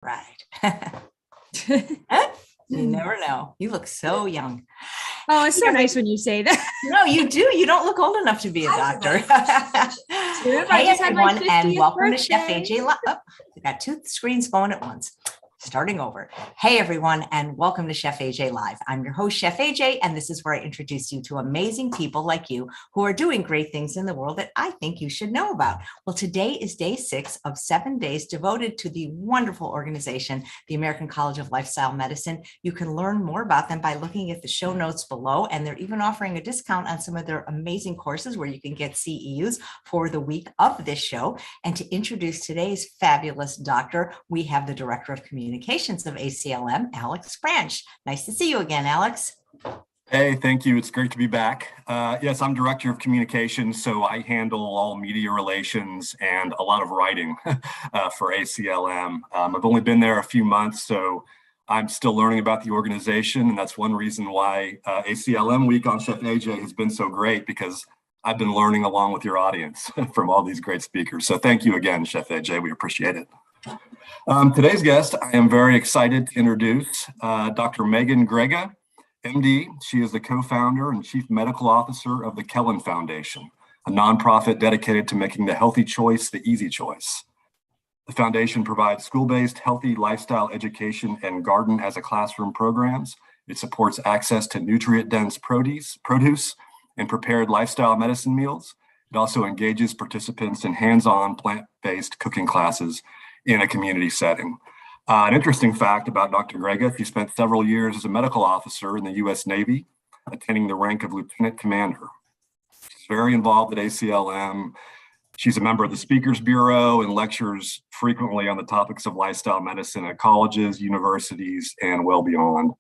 Right. You never know. You look so young. Oh, it's so nice when you say that. No, you do. You don't look old enough to be a doctor. Hey, everyone, and welcome to Chef AJ Live. Oh, we got two screens going at once. Starting over. Hey, everyone, and welcome to Chef AJ Live. I'm your host, Chef AJ, and this is where I introduce you to amazing people like you who are doing great things in the world that I think you should know about. Well, today is day 6 of 7 days devoted to the wonderful organization, the American College of Lifestyle Medicine. You can learn more about them by looking at the show notes below, and they're even offering a discount on some of their amazing courses where you can get CEUs for the week of this show. And to introduce today's fabulous doctor, we have the Director of Communications of ACLM, Alex Branch. Nice to see you again, Alex. Hey, thank you. It's great to be back. Yes, I'm Director of Communications, so I handle all media relations and a lot of writing for ACLM. I've only been there a few months, so I'm still learning about the organization, and that's one reason why ACLM Week on Chef AJ has been so great, because I've been learning along with your audience from all these great speakers. So thank you again, Chef AJ. We appreciate it. Today's guest, I am very excited to introduce Dr. Meagan Grega, MD. She is the co-founder and chief medical officer of the SLUHN Foundation, a nonprofit dedicated to making the healthy choice the easy choice. The foundation provides school-based healthy lifestyle education and garden as a classroom programs. It supports access to nutrient-dense produce and prepared lifestyle medicine meals. It also engages participants in hands-on plant-based cooking classes in a community setting. An interesting fact about Dr. Grega: he spent several years as a medical officer in the U.S. Navy, attaining the rank of lieutenant commander. She's very involved at ACLM. She's a member of the Speakers Bureau and lectures frequently on the topics of lifestyle medicine at colleges, universities, and well beyond.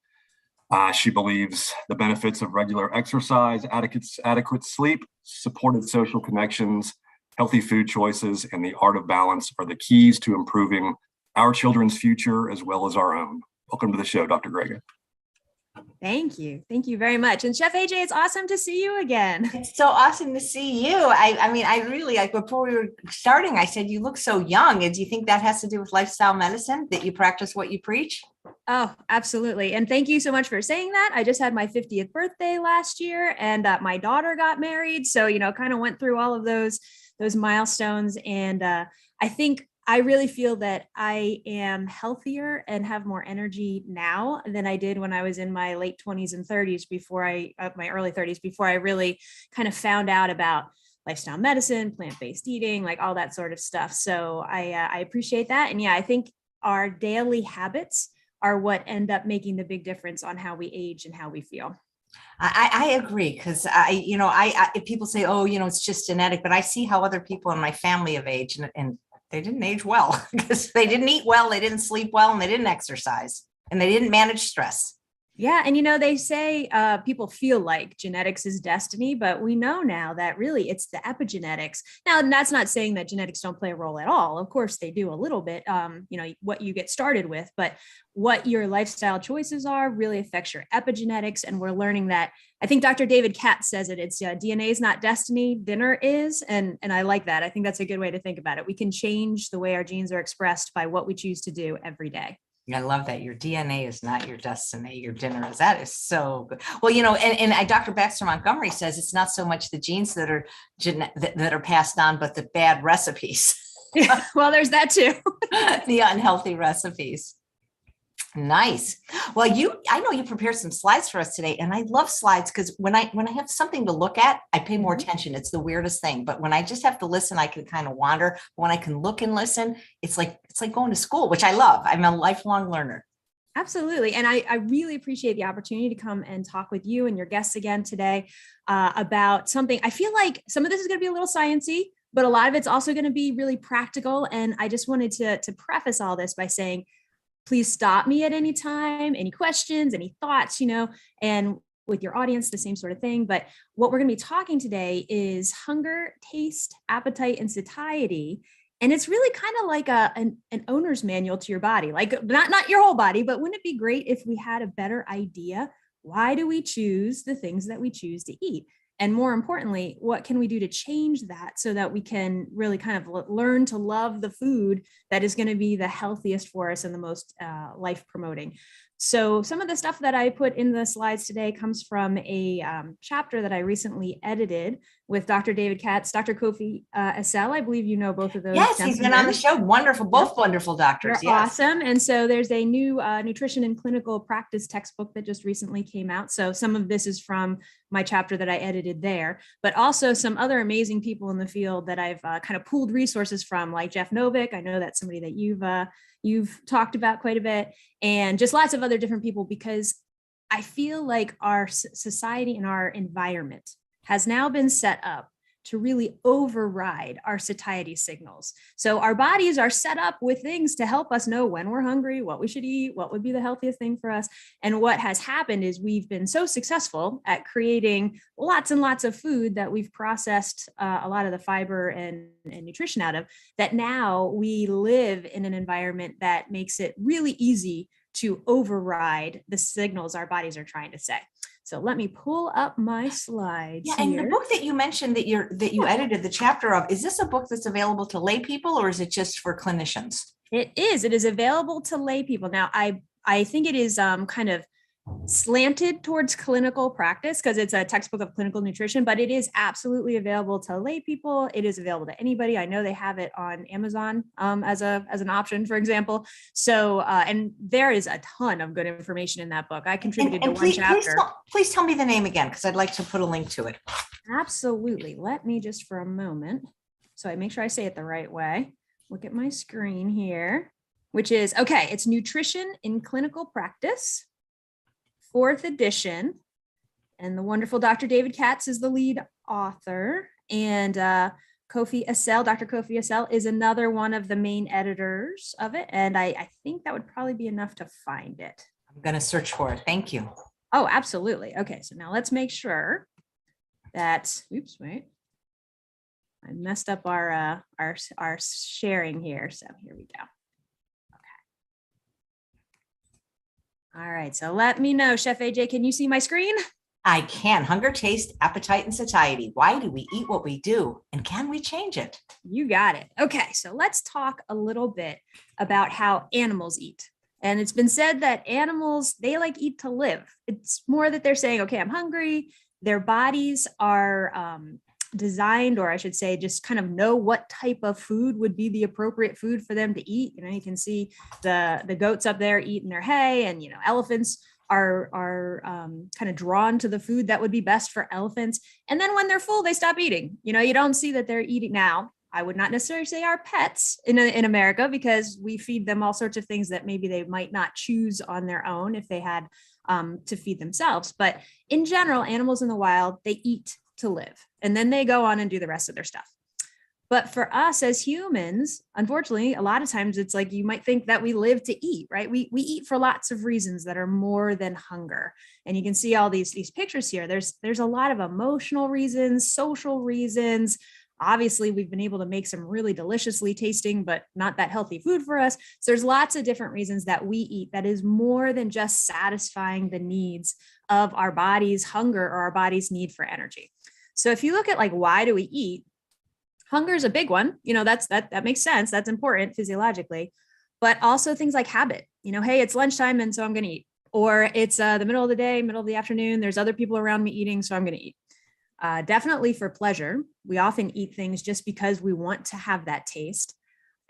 She believes the benefits of regular exercise, adequate sleep, supported social connections, healthy food choices, and the art of balance are the keys to improving our children's future as well as our own. Welcome to the show, Dr. Grega. Thank you. Thank you very much. And Chef AJ, it's awesome to see you again. It's so awesome to see you. I really, like, before we were starting, I said, you look so young. And do you think that has to do with lifestyle medicine, that you practice what you preach? Oh, absolutely. And thank you so much for saying that. I just had my 50th birthday last year, and my daughter got married. So, kind of went through all of those milestones. And I think I really feel that I am healthier and have more energy now than I did when I was in my late 20s and 30s my early 30s, before I really kind of found out about lifestyle medicine, plant-based eating, like all that sort of stuff. So I appreciate that. And yeah, I think our daily habits are what end up making the big difference on how we age and how we feel. I agree, because if people say, oh, it's just genetic, but I see how other people in my family have aged, and they didn't age well because they didn't eat well, they didn't sleep well, and they didn't exercise, and they didn't manage stress. Yeah. And, they say people feel like genetics is destiny, but we know now that really it's the epigenetics. Now, that's not saying that genetics don't play a role at all. Of course, they do a little bit, what you get started with, but what your lifestyle choices are really affects your epigenetics. And we're learning that. I think Dr. David Katz says it. It's DNA is not destiny, dinner is. And I like that. I think that's a good way to think about it. We can change the way our genes are expressed by what we choose to do every day. I love that. Your DNA is not your destiny. Your dinner is. That is so good. Well, and Dr. Baxter Montgomery says it's not so much the genes that are that are passed on, but the bad recipes. Yeah, well, there's that too. The unhealthy recipes. Nice. Well, I know you prepared some slides for us today, and I love slides because when I have something to look at, I pay more attention. It's the weirdest thing. But when I just have to listen, I can kind of wander. But when I can look and listen, it's like going to school, which I love. I'm a lifelong learner. Absolutely. And I really appreciate the opportunity to come and talk with you and your guests again today about something. I feel like some of this is going to be a little sciencey, but a lot of it's also going to be really practical. And I just wanted to preface all this by saying, please stop me at any time, any questions, any thoughts, and with your audience, the same sort of thing. But what we're going to be talking today is hunger, taste, appetite, and satiety. And it's really kind of like an owner's manual to your body, like not your whole body, but wouldn't it be great if we had a better idea? Why do we choose the things that we choose to eat? And more importantly, what can we do to change that so that we can really kind of learn to love the food that is going to be the healthiest for us and the most life promoting. So some of the stuff that I put in the slides today comes from a chapter that I recently edited with Dr. David Katz, Dr. Kofi Essel. I believe you know both of those. Yes, he's been on the show. Wonderful, both wonderful doctors. They're awesome. And so there's a new nutrition and clinical practice textbook that just recently came out. So some of this is from my chapter that I edited there, but also some other amazing people in the field that I've kind of pooled resources from, like Jeff Novick. I know that's somebody that you've talked about quite a bit, and just lots of other different people, because I feel like our society and our environment has now been set up to really override our satiety signals. So our bodies are set up with things to help us know when we're hungry, what we should eat, what would be the healthiest thing for us. And what has happened is we've been so successful at creating lots and lots of food that we've processed a lot of the fiber and nutrition out of, that now we live in an environment that makes it really easy to override the signals our bodies are trying to say. So let me pull up my slides. Yeah, and the book that you mentioned that you edited the chapter of, is this a book that's available to lay people, or is it just for clinicians? It is. It is available to lay people. Now, I think it is kind of slanted towards clinical practice because it's a textbook of clinical nutrition, but it is absolutely available to lay people. It is available to anybody. I know they have it on Amazon as an option, for example. So, and there is a ton of good information in that book. I contributed to one chapter. Please tell me the name again, because I'd like to put a link to it. Absolutely. Let me just for a moment, so I make sure I say it the right way. Look at my screen here, which is, okay, it's Nutrition in Clinical Practice, 4th edition, and the wonderful Dr. David Katz is the lead author, and Kofi Essel, Dr. Kofi Essel is another one of the main editors of it, and I think that would probably be enough to find it. I'm going to search for it. Thank you. Oh, absolutely. Okay, so now let's make sure that, oops, wait, I messed up our sharing here, so here we go. All right, so let me know, Chef AJ, can you see my screen? I can. Hunger, taste, appetite, and satiety. Why do we eat what we do? And can we change it? You got it. Okay, so let's talk a little bit about how animals eat. And it's been said that animals, they like eat to live. It's more that they're saying, okay, I'm hungry. Their bodies are designed, or I should say, just kind of know what type of food would be the appropriate food for them to eat. You know, you can see the goats up there eating their hay, and, you know, elephants are kind of drawn to the food that would be best for elephants. And then when they're full, they stop eating. You know, you don't see that they're eating now. I would not necessarily say our pets in America, because we feed them all sorts of things that maybe they might not choose on their own if they had to feed themselves. But in general, animals in the wild, they eat to live, and then they go on and do the rest of their stuff. But for us as humans, unfortunately, a lot of times it's like, you might think that we live to eat, right? We eat for lots of reasons that are more than hunger. And you can see all these pictures here. There's a lot of emotional reasons, social reasons. Obviously, we've been able to make some really deliciously tasting, but not that healthy food for us. So there's lots of different reasons that we eat that is more than just satisfying the needs of our body's hunger or our body's need for energy. So if you look at, like, why do we eat? Hunger is a big one. You know, that makes sense. That's important physiologically, but also things like habit. You know, hey, it's lunchtime, and so I'm going to eat. Or it's the middle of the day, middle of the afternoon. There's other people around me eating, so I'm going to eat. Definitely for pleasure. We often eat things just because we want to have that taste.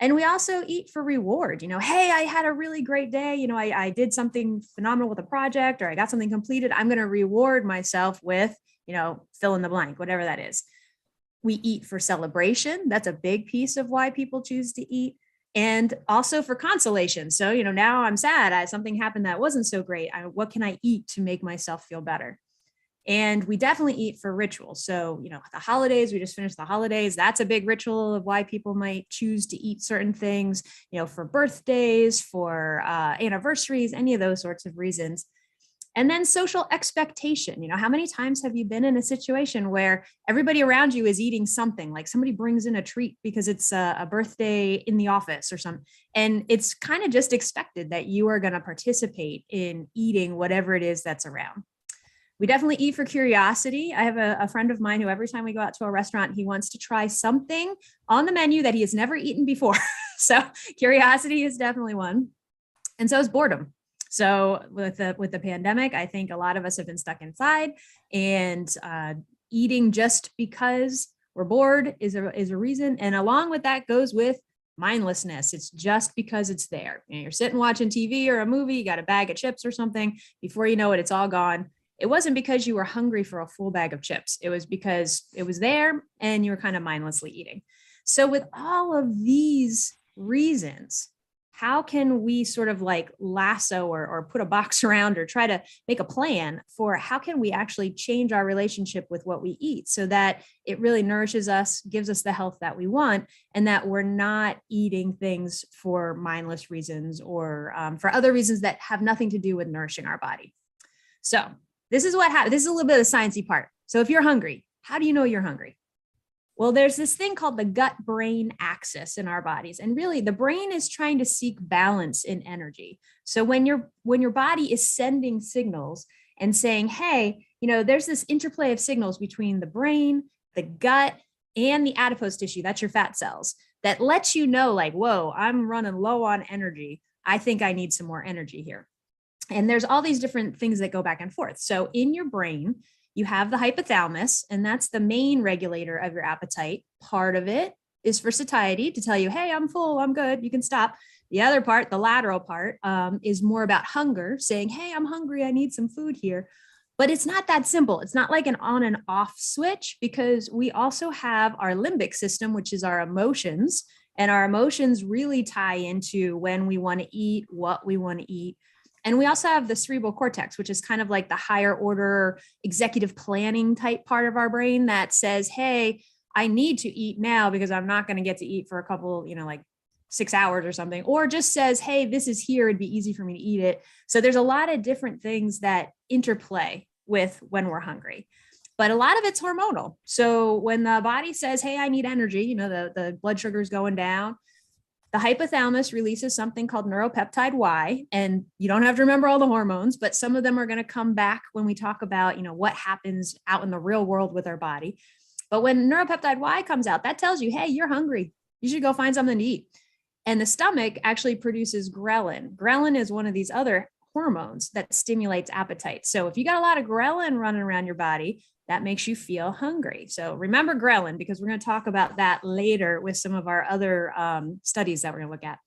And we also eat for reward. You know, hey, I had a really great day. You know, I did something phenomenal with a project, or I got something completed. I'm going to reward myself with, you know, fill in the blank, whatever that is. We eat for celebration. That's a big piece of why people choose to eat. And also for consolation. So, you know, now I'm sad. Something happened that wasn't so great. What can I eat to make myself feel better? And we definitely eat for rituals. So, you know, the holidays, we just finished the holidays. That's a big ritual of why people might choose to eat certain things, you know, for birthdays, for anniversaries, any of those sorts of reasons. And then social expectation. You know, how many times have you been in a situation where everybody around you is eating something, like somebody brings in a treat because it's a birthday in the office or something, and it's kind of just expected that you are going to participate in eating whatever it is that's around. We definitely eat for curiosity. I have a friend of mine who every time we go out to a restaurant, he wants to try something on the menu that he has never eaten before. So curiosity is definitely one. And so is boredom. So with the pandemic, I think a lot of us have been stuck inside, and eating just because we're bored is a reason. And along with that goes with mindlessness. It's just because it's there. You're sitting watching TV or a movie, you got a bag of chips or something. Before you know it, it's all gone. It wasn't because you were hungry for a full bag of chips. It was because it was there and you were kind of mindlessly eating. So with all of these reasons, how can we sort of like lasso or put a box around or try to make a plan for how can we actually change our relationship with what we eat so that it really nourishes us, gives us the health that we want, and that we're not eating things for mindless reasons or for other reasons that have nothing to do with nourishing our body. So this is what happens. This is a little bit of the sciencey part. So if you're hungry, how do you know you're hungry? Well, there's this thing called the gut-brain axis in our bodies. And really the brain is trying to seek balance in energy. So when your body is sending signals and saying, hey, there's this interplay of signals between the brain, the gut, and the adipose tissue, that's your fat cells, that lets you know like, whoa, I'm running low on energy. I think I need some more energy here. And there's all these different things that go back and forth. So in your brain, you have the hypothalamus, and that's the main regulator of your appetite. Part of it is for satiety, to tell you, hey, I'm full, I'm good, you can stop. The other part, the lateral part, is more about hunger, saying, hey, I'm hungry, I need some food here. But it's not that simple. It's not like an on and off switch, because we also have our limbic system, which is our emotions. And our emotions really tie into when we want to eat, what we want to eat. And we also have the cerebral cortex, which is kind of like the higher order executive planning type part of our brain that says, hey, I need to eat now because I'm not going to get to eat for a couple, like 6 hours or something, or just says, hey, this is here. It'd be easy for me to eat it. So there's a lot of different things that interplay with when we're hungry, but a lot of it's hormonal. So when the body says, hey, I need energy, the blood sugar is going down, the hypothalamus releases something called neuropeptide Y, and you don't have to remember all the hormones, but some of them are going to come back when we talk about, what happens out in the real world with our body. But when neuropeptide Y comes out, that tells you, hey, you're hungry. You should go find something to eat. And the stomach actually produces ghrelin. Ghrelin is one of these other hormones that stimulates appetite. So if you got a lot of ghrelin running around your body, that makes you feel hungry. So remember ghrelin, because we're going to talk about that later with some of our other studies that we're going to look at.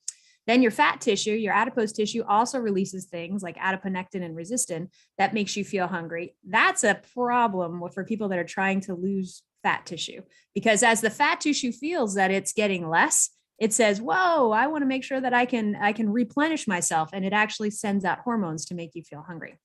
Then your fat tissue, your adipose tissue, also releases things like adiponectin and resistin that makes you feel hungry. That's a problem for people that are trying to lose fat tissue, because as the fat tissue feels that it's getting less, it says, whoa, I want to make sure that I can replenish myself. And it actually sends out hormones to make you feel hungry.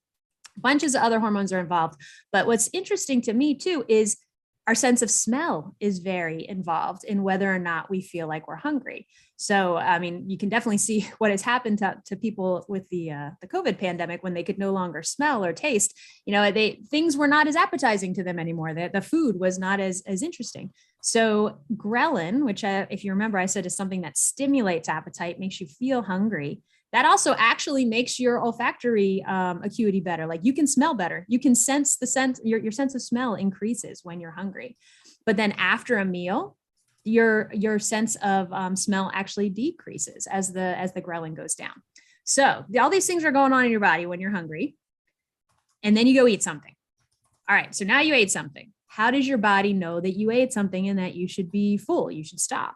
Bunches of other hormones are involved. But what's interesting to me too is our sense of smell is very involved in whether or not we feel like we're hungry. So, you can definitely see what has happened to people with the COVID pandemic when they could no longer smell or taste. Things were not as appetizing to them anymore. The food was not as interesting. So ghrelin, which if you remember, I said is something that stimulates appetite, makes you feel hungry. That also actually makes your olfactory acuity better. Like you can smell better. You can sense your sense of smell increases when you're hungry. But then after a meal, your sense of smell actually decreases as the ghrelin goes down. So all these things are going on in your body when you're hungry. And then you go eat something. All right, so now you ate something. How does your body know that you ate something and that you should be full? You should stop.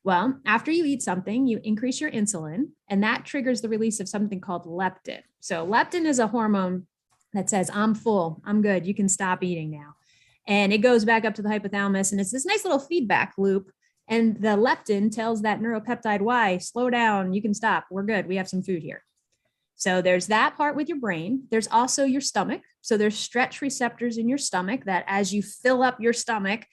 Well, after you eat something, you increase your insulin, and that triggers the release of something called leptin. So leptin is a hormone that says, I'm full, I'm good, you can stop eating now. And it goes back up to the hypothalamus, and it's this nice little feedback loop. And the leptin tells that neuropeptide Y, slow down, you can stop, we're good, we have some food here. So there's that part with your brain. There's also your stomach. So there's stretch receptors in your stomach that as you fill up your stomach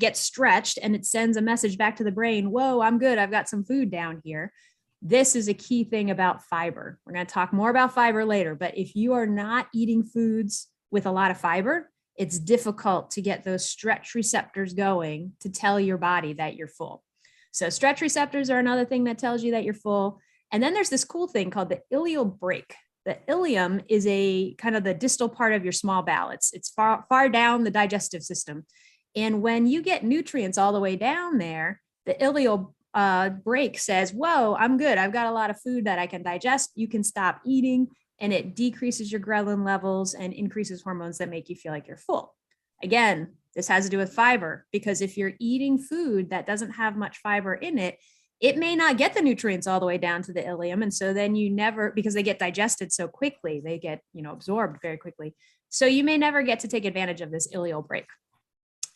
gets stretched and it sends a message back to the brain. Whoa, I'm good. I've got some food down here. This is a key thing about fiber. We're going to talk more about fiber later, but if you are not eating foods with a lot of fiber, it's difficult to get those stretch receptors going to tell your body that you're full. So stretch receptors are another thing that tells you that you're full. And then there's this cool thing called the ileal brake. The ileum is a kind of the distal part of your small bowel. It's far down the digestive system. And when you get nutrients all the way down there, the ileal brake says, whoa, I'm good. I've got a lot of food that I can digest. You can stop eating, and it decreases your ghrelin levels and increases hormones that make you feel like you're full. Again, this has to do with fiber, because if you're eating food that doesn't have much fiber in it, it may not get the nutrients all the way down to the ileum. And so then you never, because they get digested so quickly, they get, absorbed very quickly. So you may never get to take advantage of this ileal brake.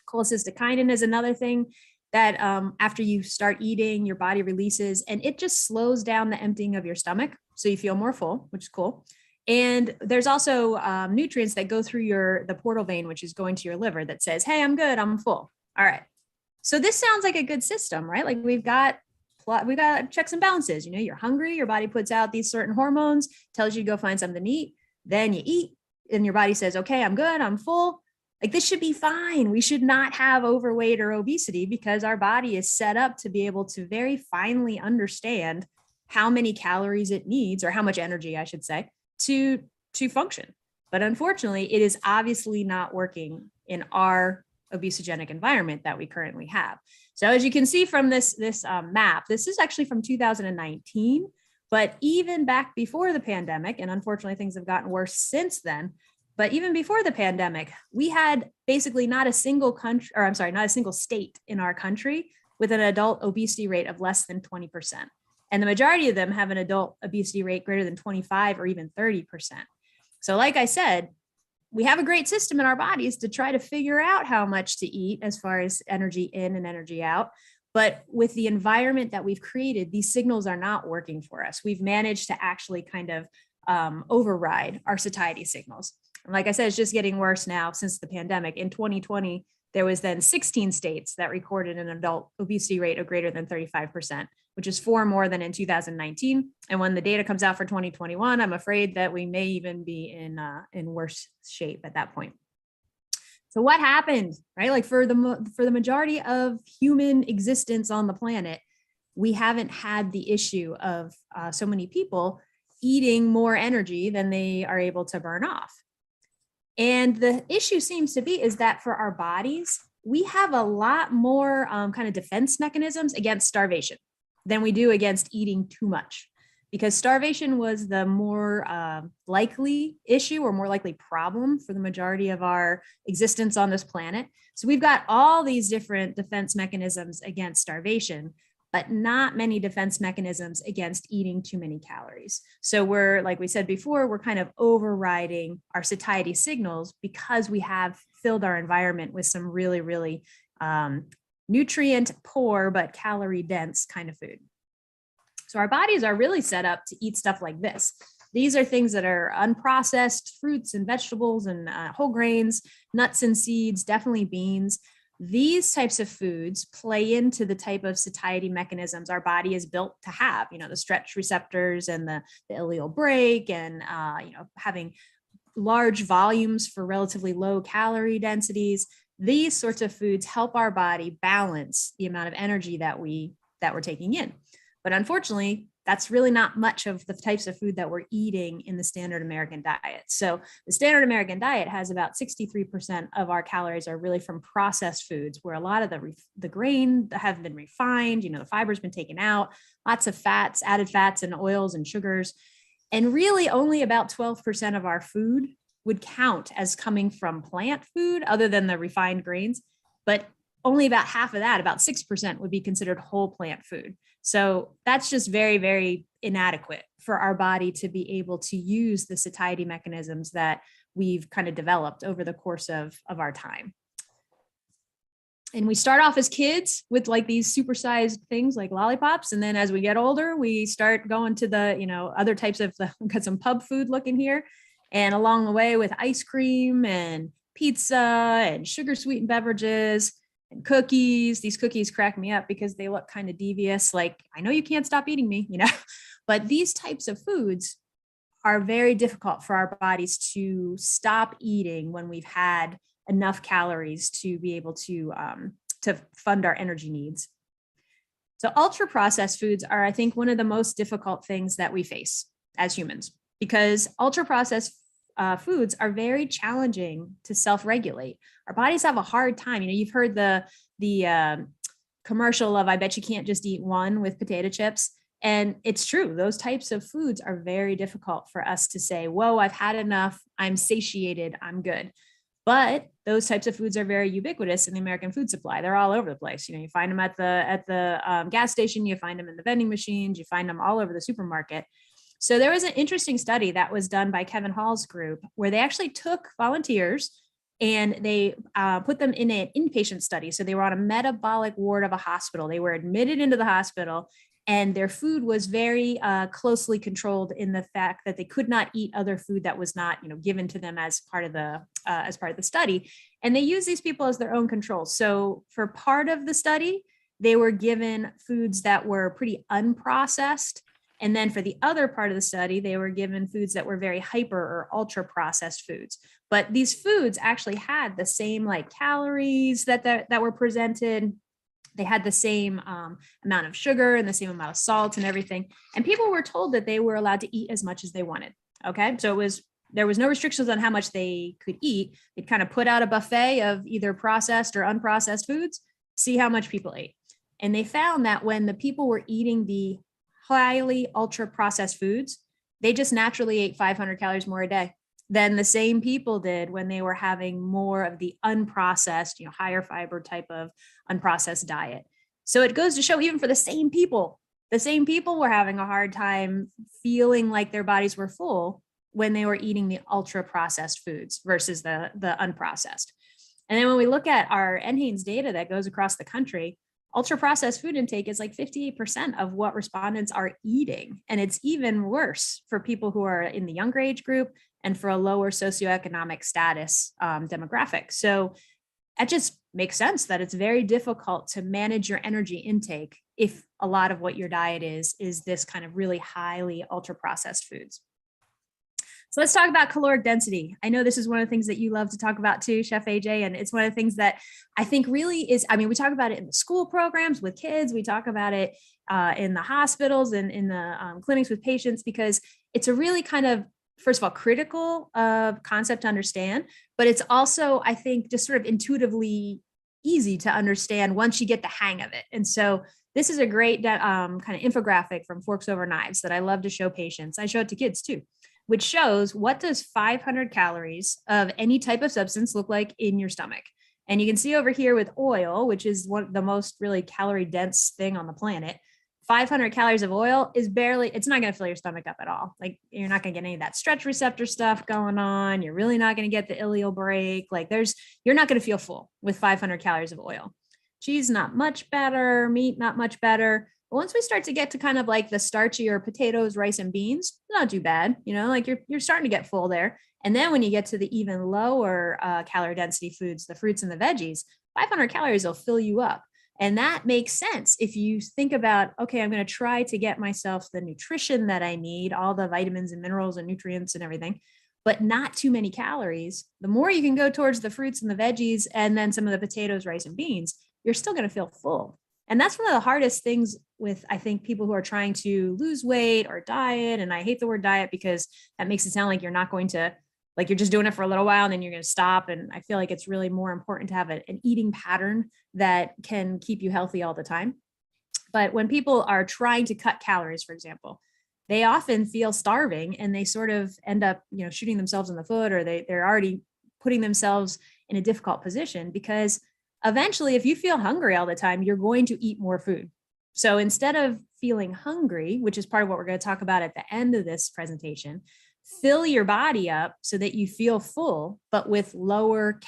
Cholecystokinin is another thing that after you start eating, your body releases, and it just slows down the emptying of your stomach. So you feel more full, which is cool. And there's also nutrients that go through the portal vein, which is going to your liver, that says, hey, I'm good, I'm full. All right. So this sounds like a good system, right? Like we've got checks and balances. You're hungry, your body puts out these certain hormones, tells you to go find something to eat. Then you eat, and your body says, okay, I'm good, I'm full. Like this should be fine. We should not have overweight or obesity, because our body is set up to be able to very finely understand how many calories it needs, or how much energy, I should say, to function. But unfortunately, it is obviously not working in our obesogenic environment that we currently have. So as you can see from this map, this is actually from 2019, but even back before the pandemic, and unfortunately things have gotten worse since then, but even before the pandemic, we had basically not a single state in our country with an adult obesity rate of less than 20%. And the majority of them have an adult obesity rate greater than 25 or even 30%. So like I said, we have a great system in our bodies to try to figure out how much to eat as far as energy in and energy out. But with the environment that we've created, these signals are not working for us. We've managed to actually kind of override our satiety signals. And like I said, it's just getting worse now since the pandemic. In 2020, there was then 16 states that recorded an adult obesity rate of greater than 35%, which is 4 more than in 2019. And when the data comes out for 2021, I'm afraid that we may even be in worse shape at that point. So what happened, right? Like for the majority of human existence on the planet, we haven't had the issue of so many people eating more energy than they are able to burn off. And the issue seems to be is that for our bodies, we have a lot more kind of defense mechanisms against starvation than we do against eating too much, because starvation was the more likely issue or more likely problem for the majority of our existence on this planet. So we've got all these different defense mechanisms against starvation, but not many defense mechanisms against eating too many calories. So we're, like we said before, we're kind of overriding our satiety signals because we have filled our environment with some really, really nutrient poor, but calorie dense kind of food. So our bodies are really set up to eat stuff like this. These are things that are unprocessed fruits and vegetables and whole grains, nuts and seeds, definitely beans. These types of foods play into the type of satiety mechanisms our body is built to have, the stretch receptors and the ileal brake, and having large volumes for relatively low calorie densities. These sorts of foods help our body balance the amount of energy that we're taking in. But unfortunately, that's really not much of the types of food that we're eating in the standard American diet. So the standard American diet has about 63% of our calories are really from processed foods, where a lot of the grain have been refined, the fiber's been taken out, lots of fats, added fats and oils and sugars. And really only about 12% of our food would count as coming from plant food other than the refined grains. But only about half of that, about 6%, would be considered whole plant food. So that's just very, very inadequate for our body to be able to use the satiety mechanisms that we've kind of developed over the course of our time. And we start off as kids with like these supersized things like lollipops. And then as we get older, we start going to the, other types of, we've got some pub food looking here. And along the way with ice cream and pizza and sugar sweetened beverages and cookies. These cookies crack me up because they look kind of devious. Like, I know you can't stop eating me, but these types of foods are very difficult for our bodies to stop eating when we've had enough calories to be able to fund our energy needs. So ultra processed foods are, I think, one of the most difficult things that we face as humans. because ultra processed foods are very challenging to self-regulate. Our bodies have a hard time. You've heard the commercial of, I bet you can't just eat one with potato chips. And it's true. Those types of foods are very difficult for us to say, whoa, I've had enough. I'm satiated. I'm good. But those types of foods are very ubiquitous in the American food supply. They're all over the place. You find them at the gas station, you find them in the vending machines, you find them all over the supermarket. So there was an interesting study that was done by Kevin Hall's group where they actually took volunteers and they put them in an inpatient study. So they were on a metabolic ward of a hospital. They were admitted into the hospital, and their food was very closely controlled in the fact that they could not eat other food that was not, given to them as part of the study. And they used these people as their own controls. So for part of the study, they were given foods that were pretty unprocessed. And then for the other part of the study, they were given foods that were very hyper or ultra processed foods. But these foods actually had the same calories that were presented. They had the same amount of sugar and the same amount of salt and everything. And people were told that they were allowed to eat as much as they wanted. Okay. So there was no restrictions on how much they could eat. They'd kind of put out a buffet of either processed or unprocessed foods, see how much people ate. And they found that when the people were eating the highly ultra processed foods, they just naturally ate 500 calories more a day than the same people did when they were having more of the unprocessed, higher fiber type of unprocessed diet. So it goes to show, even for the same people were having a hard time feeling like their bodies were full when they were eating the ultra processed foods versus the unprocessed. And then when we look at our NHANES data that goes across the country, ultra processed food intake is 58% of what respondents are eating. And it's even worse for people who are in the younger age group and for a lower socioeconomic status demographic. So that just makes sense that it's very difficult to manage your energy intake if a lot of what your diet is this kind of really highly ultra processed foods. So let's talk about caloric density. I know this is one of the things that you love to talk about too, Chef AJ, and it's one of the things that I think really is, we talk about it in the school programs with kids, we talk about it in the hospitals and in the clinics with patients, because it's a really kind of, first of all, critical concept to understand, but it's also, I think, just sort of intuitively easy to understand once you get the hang of it. And so this is a great kind of infographic from Forks Over Knives that I love to show patients. I show it to kids too, which shows what does 500 calories of any type of substance look like in your stomach. And you can see over here with oil, which is one of the most really calorie dense thing on the planet, 500 calories of oil is it's not going to fill your stomach up at all. You're not going to get any of that stretch receptor stuff going on. You're really not going to get the ileal break. You're not going to feel full with 500 calories of oil. Cheese, not much better. Meat, not much better. But once we start to get to kind of the starchier potatoes, rice, and beans, not too bad. You're starting to get full there. And then when you get to the even lower calorie density foods, the fruits and the veggies, 500 calories will fill you up. And that makes sense if you think about, okay, I'm going to try to get myself the nutrition that I need, all the vitamins and minerals and nutrients and everything, but not too many calories. The more you can go towards the fruits and the veggies and then some of the potatoes, rice, and beans, you're still going to feel full. And that's one of the hardest things with, I think, people who are trying to lose weight or diet. And I hate the word diet because that makes it sound like you're not going to, you're just doing it for a little while and then you're going to stop. And I feel like it's really more important to have an eating pattern that can keep you healthy all the time. But when people are trying to cut calories, for example, they often feel starving and they sort of end up, shooting themselves in the foot, or they're already putting themselves in a difficult position, because eventually, if you feel hungry all the time, you're going to eat more food. So instead of feeling hungry, which is part of what we're going to talk about at the end of this presentation, fill your body up so that you feel full, but with lower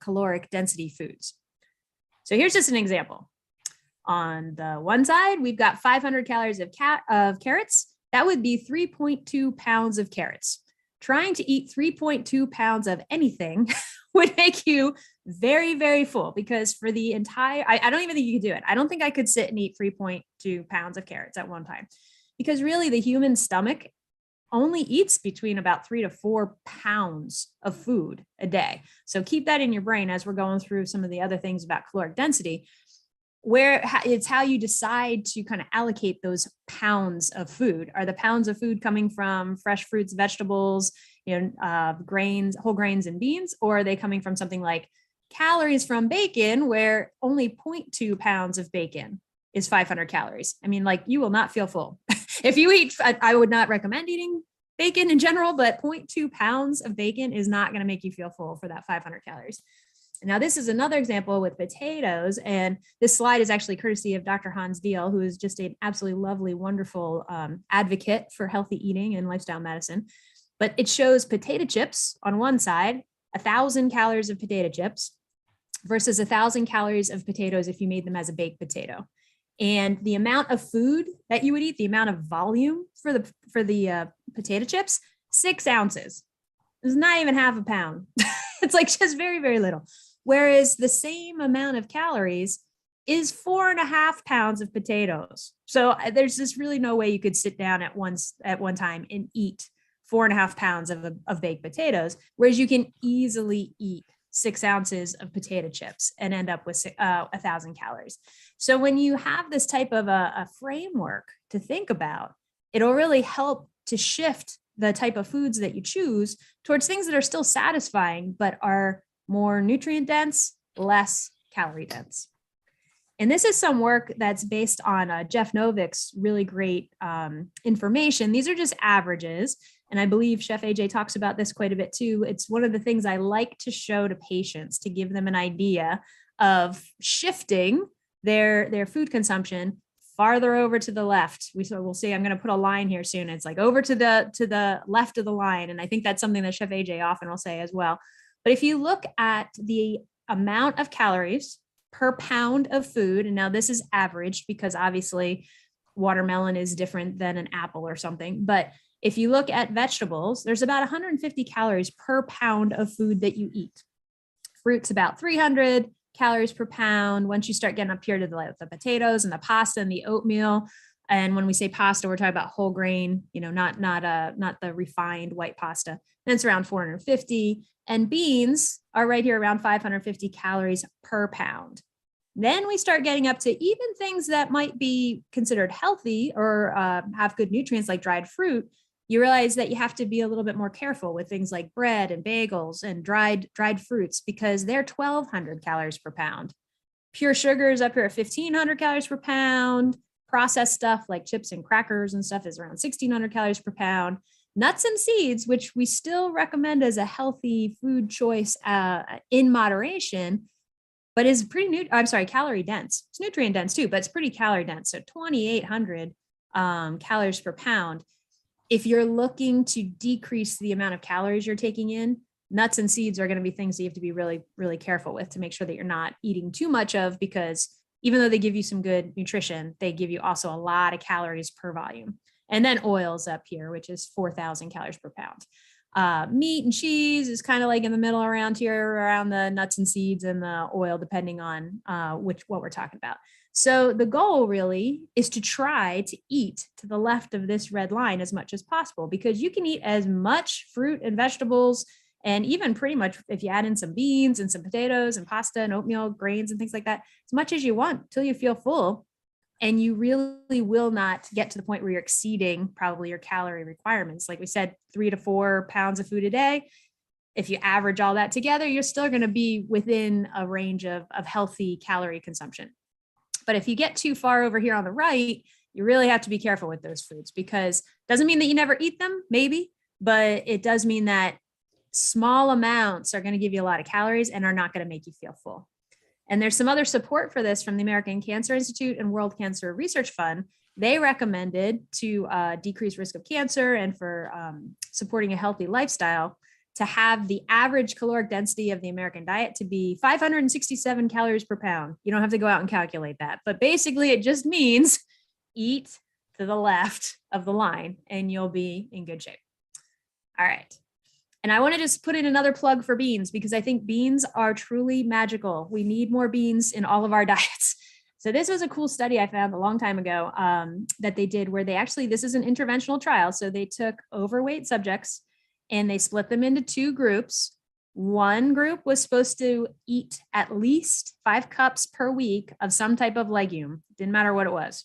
caloric density foods. So here's just an example. On the one side, we've got 500 calories of carrots. That would be 3.2 pounds of carrots. Trying to eat 3.2 pounds of anything would make you very, very full, because for the entire, I don't even think you could do it. I don't think I could sit and eat 3.2 pounds of carrots at one time, because really the human stomach only eats between about 3 to 4 pounds of food a day. So keep that in your brain as we're going through some of the other things about caloric density. it's how you decide to kind of allocate those pounds of food. Are the pounds of food coming from fresh fruits, vegetables, grains, whole grains and beans, or are they coming from something like calories from bacon, where only 0.2 pounds of bacon is 500 calories? I mean, like, you will not feel full. If you eat, I would not recommend eating bacon in general, but 0.2 pounds of bacon is not going to make you feel full for that 500 calories. Now, this is another example with potatoes, and this slide is actually courtesy of Dr. Hans Diehl, who is just an absolutely lovely, wonderful advocate for healthy eating and lifestyle medicine. But it shows potato chips on one side, 1,000 calories of potato chips versus 1,000 calories of potatoes if you made them as a baked potato. And the amount of food that you would eat, the amount of volume for the potato chips, 6 ounces. It's not even half a pound. It's like just very, very little. Whereas the same amount of calories is 4.5 pounds of potatoes. So there's just really no way you could sit down at one time and eat 4.5 pounds of baked potatoes, whereas you can easily eat 6 ounces of potato chips and end up with 1,000 calories. So when you have this type of a framework to think about, it'll really help to shift the type of foods that you choose towards things that are still satisfying, but are more nutrient dense, less calorie dense. And this is some work that's based on Jeff Novick's really great information. These are just averages. And I believe Chef AJ talks about this quite a bit too. It's one of the things I like to show to patients to give them an idea of shifting their food consumption farther over to the left. We'll see, I'm going to put a line here soon. It's like over to the left of the line. And I think that's something that Chef AJ often will say as well. But if you look at the amount of calories per pound of food, and now this is averaged because obviously watermelon is different than an apple or something. But if you look at vegetables, there's about 150 calories per pound of food that you eat. Fruit's about 300 calories per pound. Once you start getting up here to the potatoes and the pasta and the oatmeal, and when we say pasta, we're talking about whole grain, not the refined white pasta. Then it's around 450, and beans are right here around 550 calories per pound. Then we start getting up to even things that might be considered healthy or have good nutrients like dried fruit. You realize that you have to be a little bit more careful with things like bread and bagels and dried fruits, because they're 1,200 calories per pound. Pure sugar is up here at 1,500 calories per pound. Processed stuff like chips and crackers and stuff is around 1,600 calories per pound. Nuts and seeds, which we still recommend as a healthy food choice in moderation, but is calorie dense. It's nutrient dense too, but it's pretty calorie dense. So 2,800 calories per pound. If you're looking to decrease the amount of calories you're taking in, nuts and seeds are going to be things that you have to be really, really careful with to make sure that you're not eating too much of, because even though they give you some good nutrition, they give you also a lot of calories per volume. And then oils up here, which is 4,000 calories per pound. Meat and cheese is kind of like in the middle around here, around the nuts and seeds and the oil, depending on what we're talking about. So the goal really is to try to eat to the left of this red line as much as possible, because you can eat as much fruit and vegetables, and even pretty much if you add in some beans and some potatoes and pasta and oatmeal, grains and things like that, as much as you want till you feel full. And you really will not get to the point where you're exceeding probably your calorie requirements. Like we said, 3 to 4 pounds of food a day. If you average all that together, you're still going to be within a range of healthy calorie consumption. But if you get too far over here on the right, you really have to be careful with those foods, because it doesn't mean that you never eat them, maybe, but it does mean that small amounts are going to give you a lot of calories and are not going to make you feel full. And there's some other support for this from the American Cancer Institute and World Cancer Research Fund. They recommended to decrease risk of cancer and for supporting a healthy lifestyle to have the average caloric density of the American diet to be 567 calories per pound. You don't have to go out and calculate that, but basically it just means eat to the left of the line and you'll be in good shape. All right. And I want to just put in another plug for beans, because I think beans are truly magical. We need more beans in all of our diets. So this was a cool study I found a long time ago that they did, where this is an interventional trial. So they took overweight subjects and they split them into 2 groups. one group was supposed to eat at least 5 cups per week of some type of legume. Didn't matter what it was,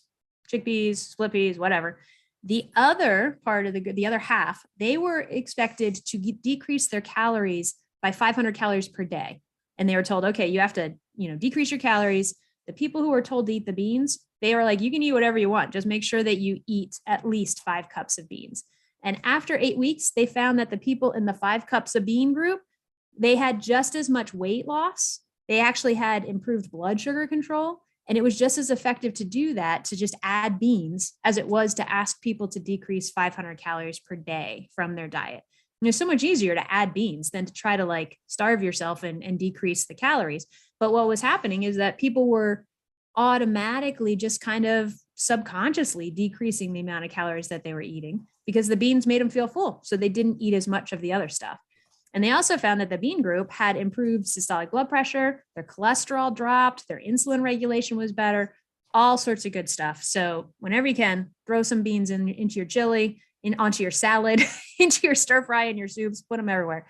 chickpeas, split peas, whatever. The other part of the other half, they were expected to decrease their calories by 500 calories per day. And they were told, okay, you have to, decrease your calories. The people who were told to eat the beans, they were like, you can eat whatever you want. Just make sure that you eat at least 5 cups of beans. And after 8 weeks, they found that the people in the 5 cups of bean group, they had just as much weight loss. They actually had improved blood sugar control. And it was just as effective to do that, to just add beans, as it was to ask people to decrease 500 calories per day from their diet. And it's so much easier to add beans than to try to starve yourself and decrease the calories. But what was happening is that people were automatically just kind of subconsciously decreasing the amount of calories that they were eating because the beans made them feel full. So they didn't eat as much of the other stuff. And they also found that the bean group had improved systolic blood pressure, their cholesterol dropped, their insulin regulation was better, all sorts of good stuff. So whenever you can, throw some beans into your chili, onto your salad, into your stir fry and your soups, put them everywhere.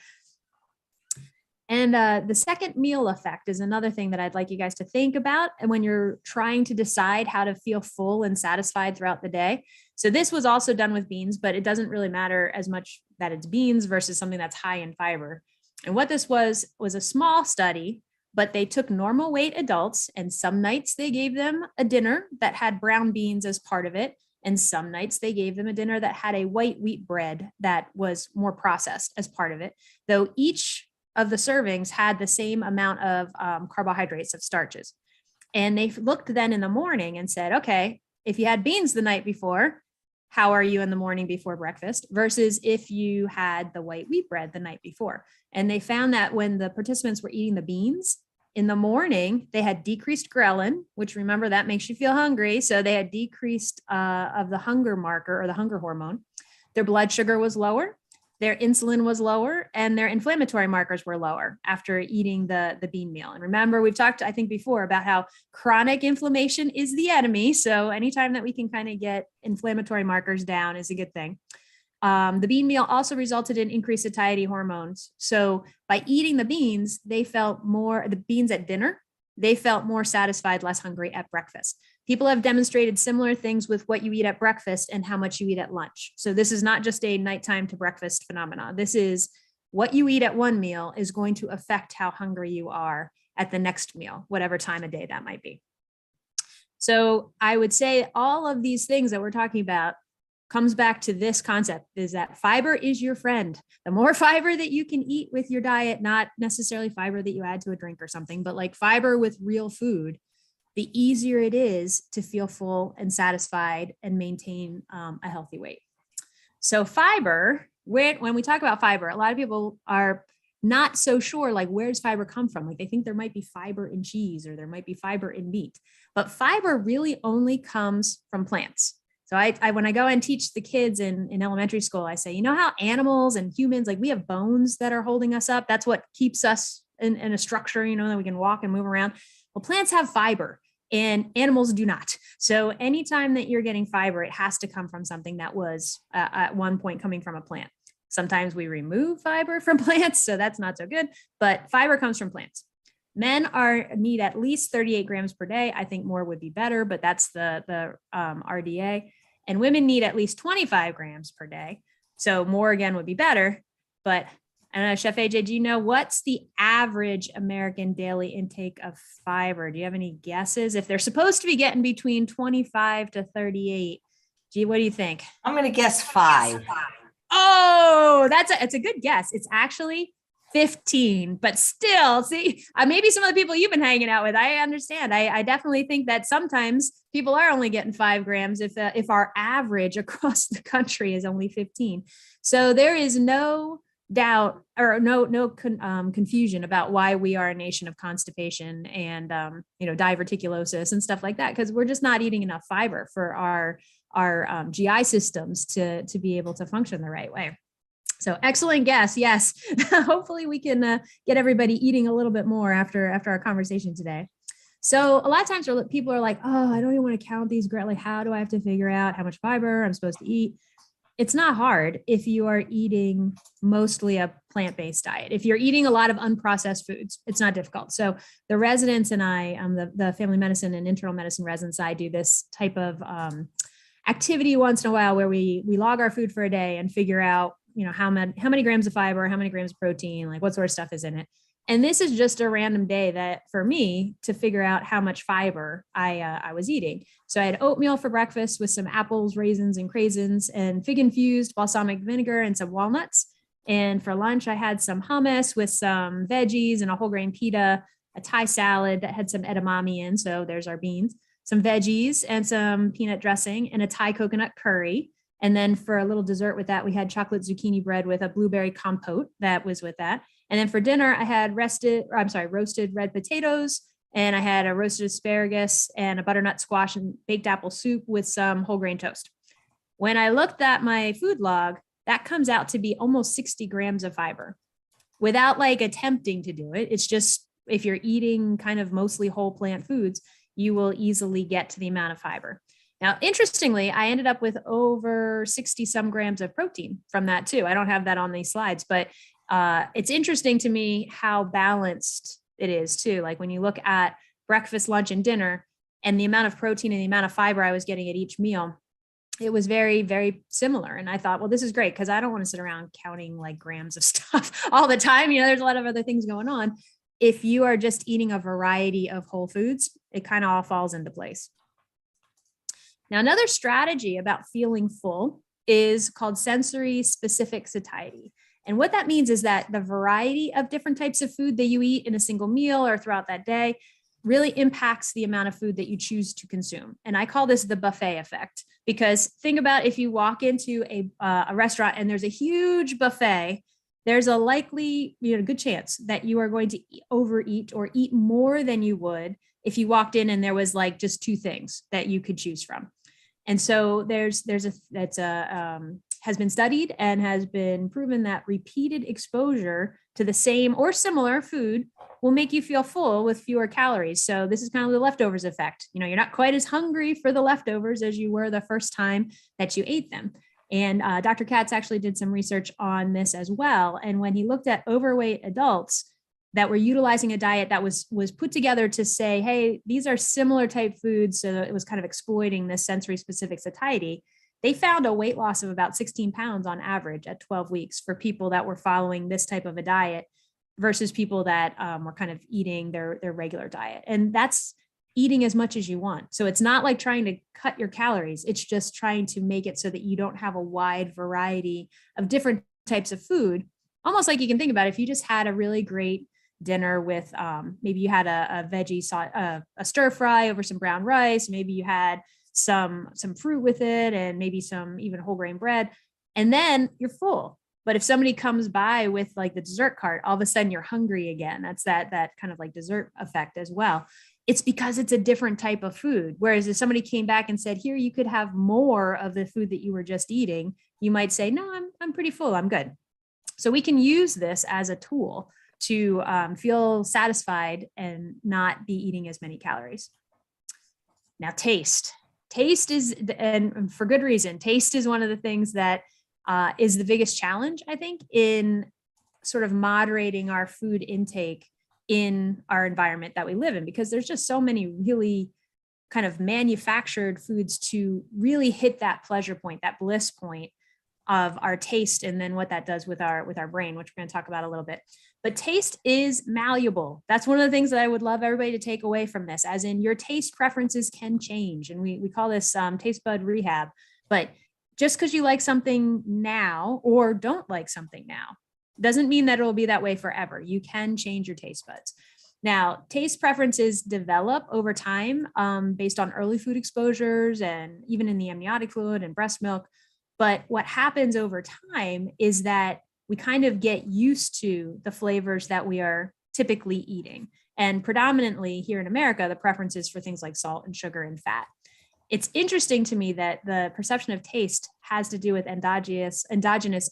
And the second meal effect is another thing that I'd like you guys to think about. And when you're trying to decide how to feel full and satisfied throughout the day. So this was also done with beans, but it doesn't really matter as much that it's beans versus something that's high in fiber. And what this was a small study, but they took normal weight adults, and some nights they gave them a dinner that had brown beans as part of it. And some nights they gave them a dinner that had a white wheat bread that was more processed as part of it, though each of the servings had the same amount of carbohydrates, of starches. And they looked then in the morning and said, okay, if you had beans the night before, how are you in the morning before breakfast versus if you had the white wheat bread the night before? And they found that when the participants were eating the beans in the morning, they had decreased ghrelin, which, remember, that makes you feel hungry. So they had decreased of the hunger marker, or the hunger hormone. Their blood sugar was lower. Their insulin was lower, and their inflammatory markers were lower after eating the bean meal. And remember, we've talked, I think, before about how chronic inflammation is the enemy. So anytime that we can kind of get inflammatory markers down is a good thing. The bean meal also resulted in increased satiety hormones. So by eating the beans, the beans at dinner, they felt more satisfied, less hungry at breakfast. People have demonstrated similar things with what you eat at breakfast and how much you eat at lunch. So this is not just a nighttime to breakfast phenomenon. This is what you eat at one meal is going to affect how hungry you are at the next meal, whatever time of day that might be. So I would say all of these things that we're talking about comes back to this concept, is that fiber is your friend. The more fiber that you can eat with your diet, not necessarily fiber that you add to a drink or something, but like fiber with real food, the easier it is to feel full and satisfied and maintain a healthy weight. So fiber, when we talk about fiber, a lot of people are not so sure, like, where does fiber come from? Like, they think there might be fiber in cheese or there might be fiber in meat, but fiber really only comes from plants. So I when I go and teach the kids in elementary school, I say, you know how animals and humans, like, we have bones that are holding us up. That's what keeps us in a structure, that we can walk and move around. Well, plants have fiber and animals do not. So anytime that you're getting fiber, it has to come from something that was at one point coming from a plant. Sometimes we remove fiber from plants, so that's not so good, but fiber comes from plants. Men need at least 38 grams per day. I think more would be better, but that's the RDA. And women need at least 25 grams per day. So more, again, would be better. But I don't know, Chef AJ, do you know what's the average American daily intake of fiber? Do you have any guesses? If they're supposed to be getting between 25 to 38, what do you think? I'm going to guess 5. Oh, it's a good guess. It's actually 15, but still, see, maybe some of the people you've been hanging out with, I understand. I definitely think that sometimes people are only getting 5 grams if our average across the country is only 15. So there is no doubt or no confusion about why we are a nation of constipation and diverticulosis and stuff like that, because we're just not eating enough fiber for our GI systems to be able to function the right way. So excellent guess. Yes. Hopefully we can get everybody eating a little bit more after our conversation today. So a lot of times people are like, oh, I don't even want to count these. Like, how do I have to figure out how much fiber I'm supposed to eat? It's not hard if you are eating mostly a plant-based diet. If you're eating a lot of unprocessed foods, it's not difficult. So the residents and I, the family medicine and internal medicine residents, I do this type of activity once in a while where we log our food for a day and figure out, how many grams of fiber, how many grams of protein, like what sort of stuff is in it. And this is just a random day that for me to figure out how much fiber I was eating. So I had oatmeal for breakfast with some apples, raisins, and craisins, and fig-infused balsamic vinegar and some walnuts. And for lunch, I had some hummus with some veggies and a whole grain pita, a Thai salad that had some edamame in. So there's our beans, some veggies and some peanut dressing, and a Thai coconut curry. And then for a little dessert with that, we had chocolate zucchini bread with a blueberry compote that was with that. And then for dinner, I had roasted red potatoes, and I had a roasted asparagus and a butternut squash and baked apple soup with some whole grain toast. When I looked at my food log, that comes out to be almost 60 grams of fiber without like attempting to do it. It's just, if you're eating kind of mostly whole plant foods, you will easily get to the amount of fiber. Now, interestingly, I ended up with over 60 some grams of protein from that too. I don't have that on these slides, but it's interesting to me how balanced it is too. Like when you look at breakfast, lunch, and dinner, and the amount of protein and the amount of fiber I was getting at each meal, it was very, very similar. And I thought, well, this is great because I don't want to sit around counting like grams of stuff all the time. There's a lot of other things going on. If you are just eating a variety of whole foods, it kind of all falls into place. Now, another strategy about feeling full is called sensory specific satiety. And what that means is that the variety of different types of food that you eat in a single meal or throughout that day really impacts the amount of food that you choose to consume. And I call this the buffet effect, because think about if you walk into a restaurant and there's a huge buffet, there's a likely, good chance that you are going to overeat or eat more than you would if you walked in and there was like just two things that you could choose from. And so has been studied and has been proven that repeated exposure to the same or similar food will make you feel full with fewer calories. So this is kind of the leftovers effect. You're not quite as hungry for the leftovers as you were the first time that you ate them. And Dr. Katz actually did some research on this as well. And when he looked at overweight adults that were utilizing a diet that was put together to say, hey, these are similar type foods, so it was kind of exploiting this sensory specific satiety, they found a weight loss of about 16 pounds on average at 12 weeks for people that were following this type of a diet versus people that were kind of eating their regular diet. And that's eating as much as you want. So it's not like trying to cut your calories. It's just trying to make it so that you don't have a wide variety of different types of food. Almost like you can think about it, if you just had a really great dinner with maybe you had a veggie a stir fry over some brown rice, maybe you had some fruit with it, and maybe some even whole grain bread, and then you're full. But if somebody comes by with like the dessert cart, all of a sudden you're hungry again. That's that kind of like dessert effect as well. It's because it's a different type of food. Whereas if somebody came back and said, here, you could have more of the food that you were just eating, you might say, no, I'm pretty full, I'm good. So we can use this as a tool to feel satisfied and not be eating as many calories. Now, taste is, and for good reason, taste is one of the things that is the biggest challenge, I think, in sort of moderating our food intake in our environment that we live in, because there's just so many really kind of manufactured foods to really hit that pleasure point, that bliss point of our taste, and then what that does with our brain, which we're going to talk about a little bit. But taste is malleable. That's one of the things that I would love everybody to take away from this, as in your taste preferences can change. And we call this taste bud rehab. But just because you like something now or don't like something now doesn't mean that it will be that way forever. You can change your taste buds. Now, taste preferences develop over time based on early food exposures and even in the amniotic fluid and breast milk. But what happens over time is that we kind of get used to the flavors that we are typically eating. And predominantly here in America, the preference is for things like salt and sugar and fat. It's interesting to me that the perception of taste has to do with endogenous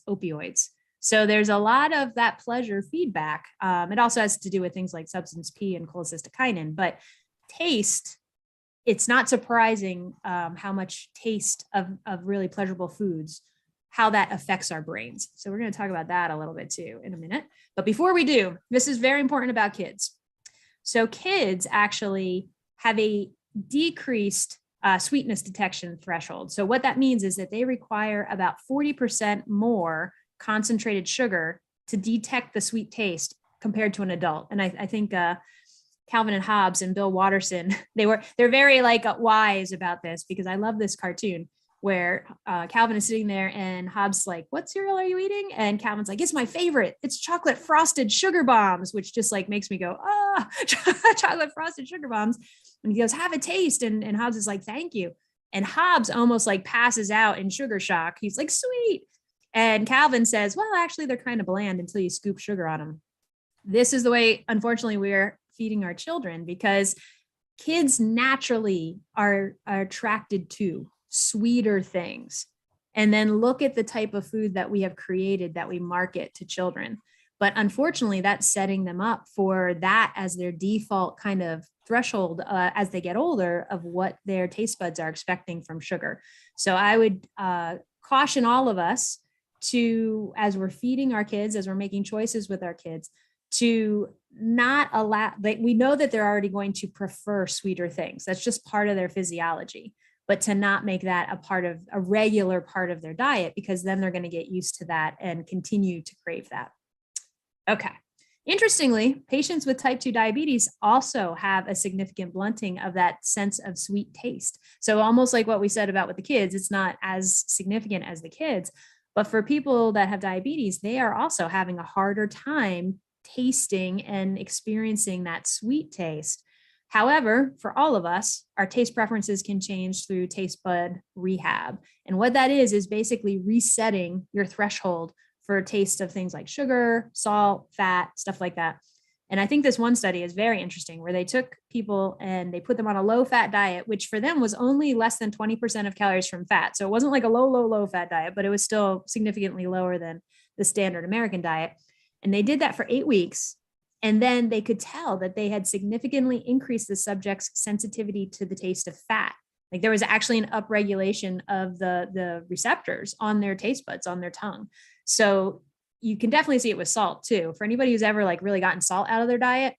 opioids. So there's a lot of that pleasure feedback. It also has to do with things like substance P and cholecystokinin, but taste, it's not surprising how much taste of really pleasurable foods how that affects our brains. So we're going to talk about that a little bit too in a minute. But before we do, this is very important about kids. So kids actually have a decreased sweetness detection threshold. So what that means is that they require about 40% more concentrated sugar to detect the sweet taste compared to an adult. And I think Calvin and Hobbes and Bill Watterson, they're very like wise about this, because I love this cartoon where Calvin is sitting there and Hobbes like, what cereal are you eating? And Calvin's like, it's my favorite. It's chocolate frosted sugar bombs, which just like makes me go, chocolate frosted sugar bombs. And he goes, have a taste. And Hobbes is like, thank you. And Hobbes almost like passes out in sugar shock. He's like, sweet. And Calvin says, well, actually, they're kind of bland until you scoop sugar on them. This is the way, unfortunately, we're feeding our children, because kids naturally are attracted to sweeter things. And then look at the type of food that we have created that we market to children. But unfortunately, that's setting them up for that as their default kind of threshold as they get older of what their taste buds are expecting from sugar. So I would caution all of us to, as we're feeding our kids, as we're making choices with our kids, to not allow, we know that they're already going to prefer sweeter things. That's just part of their physiology. But to not make that a regular part of their diet, because then they're going to get used to that and continue to crave that. Okay. Interestingly, patients with type 2 diabetes also have a significant blunting of that sense of sweet taste. So almost like what we said about with the kids, it's not as significant as the kids, but for people that have diabetes, they are also having a harder time tasting and experiencing that sweet taste. However, for all of us, our taste preferences can change through taste bud rehab. And what that is basically resetting your threshold for a taste of things like sugar, salt, fat, stuff like that. And I think this one study is very interesting, where they took people and they put them on a low fat diet, which for them was only less than 20% of calories from fat. So it wasn't like a low fat diet, but it was still significantly lower than the standard American diet. And they did that for 8 weeks. And then they could tell that they had significantly increased the subject's sensitivity to the taste of fat. Like there was actually an upregulation of the receptors on their taste buds, on their tongue. So you can definitely see it with salt too. For anybody who's ever like really gotten salt out of their diet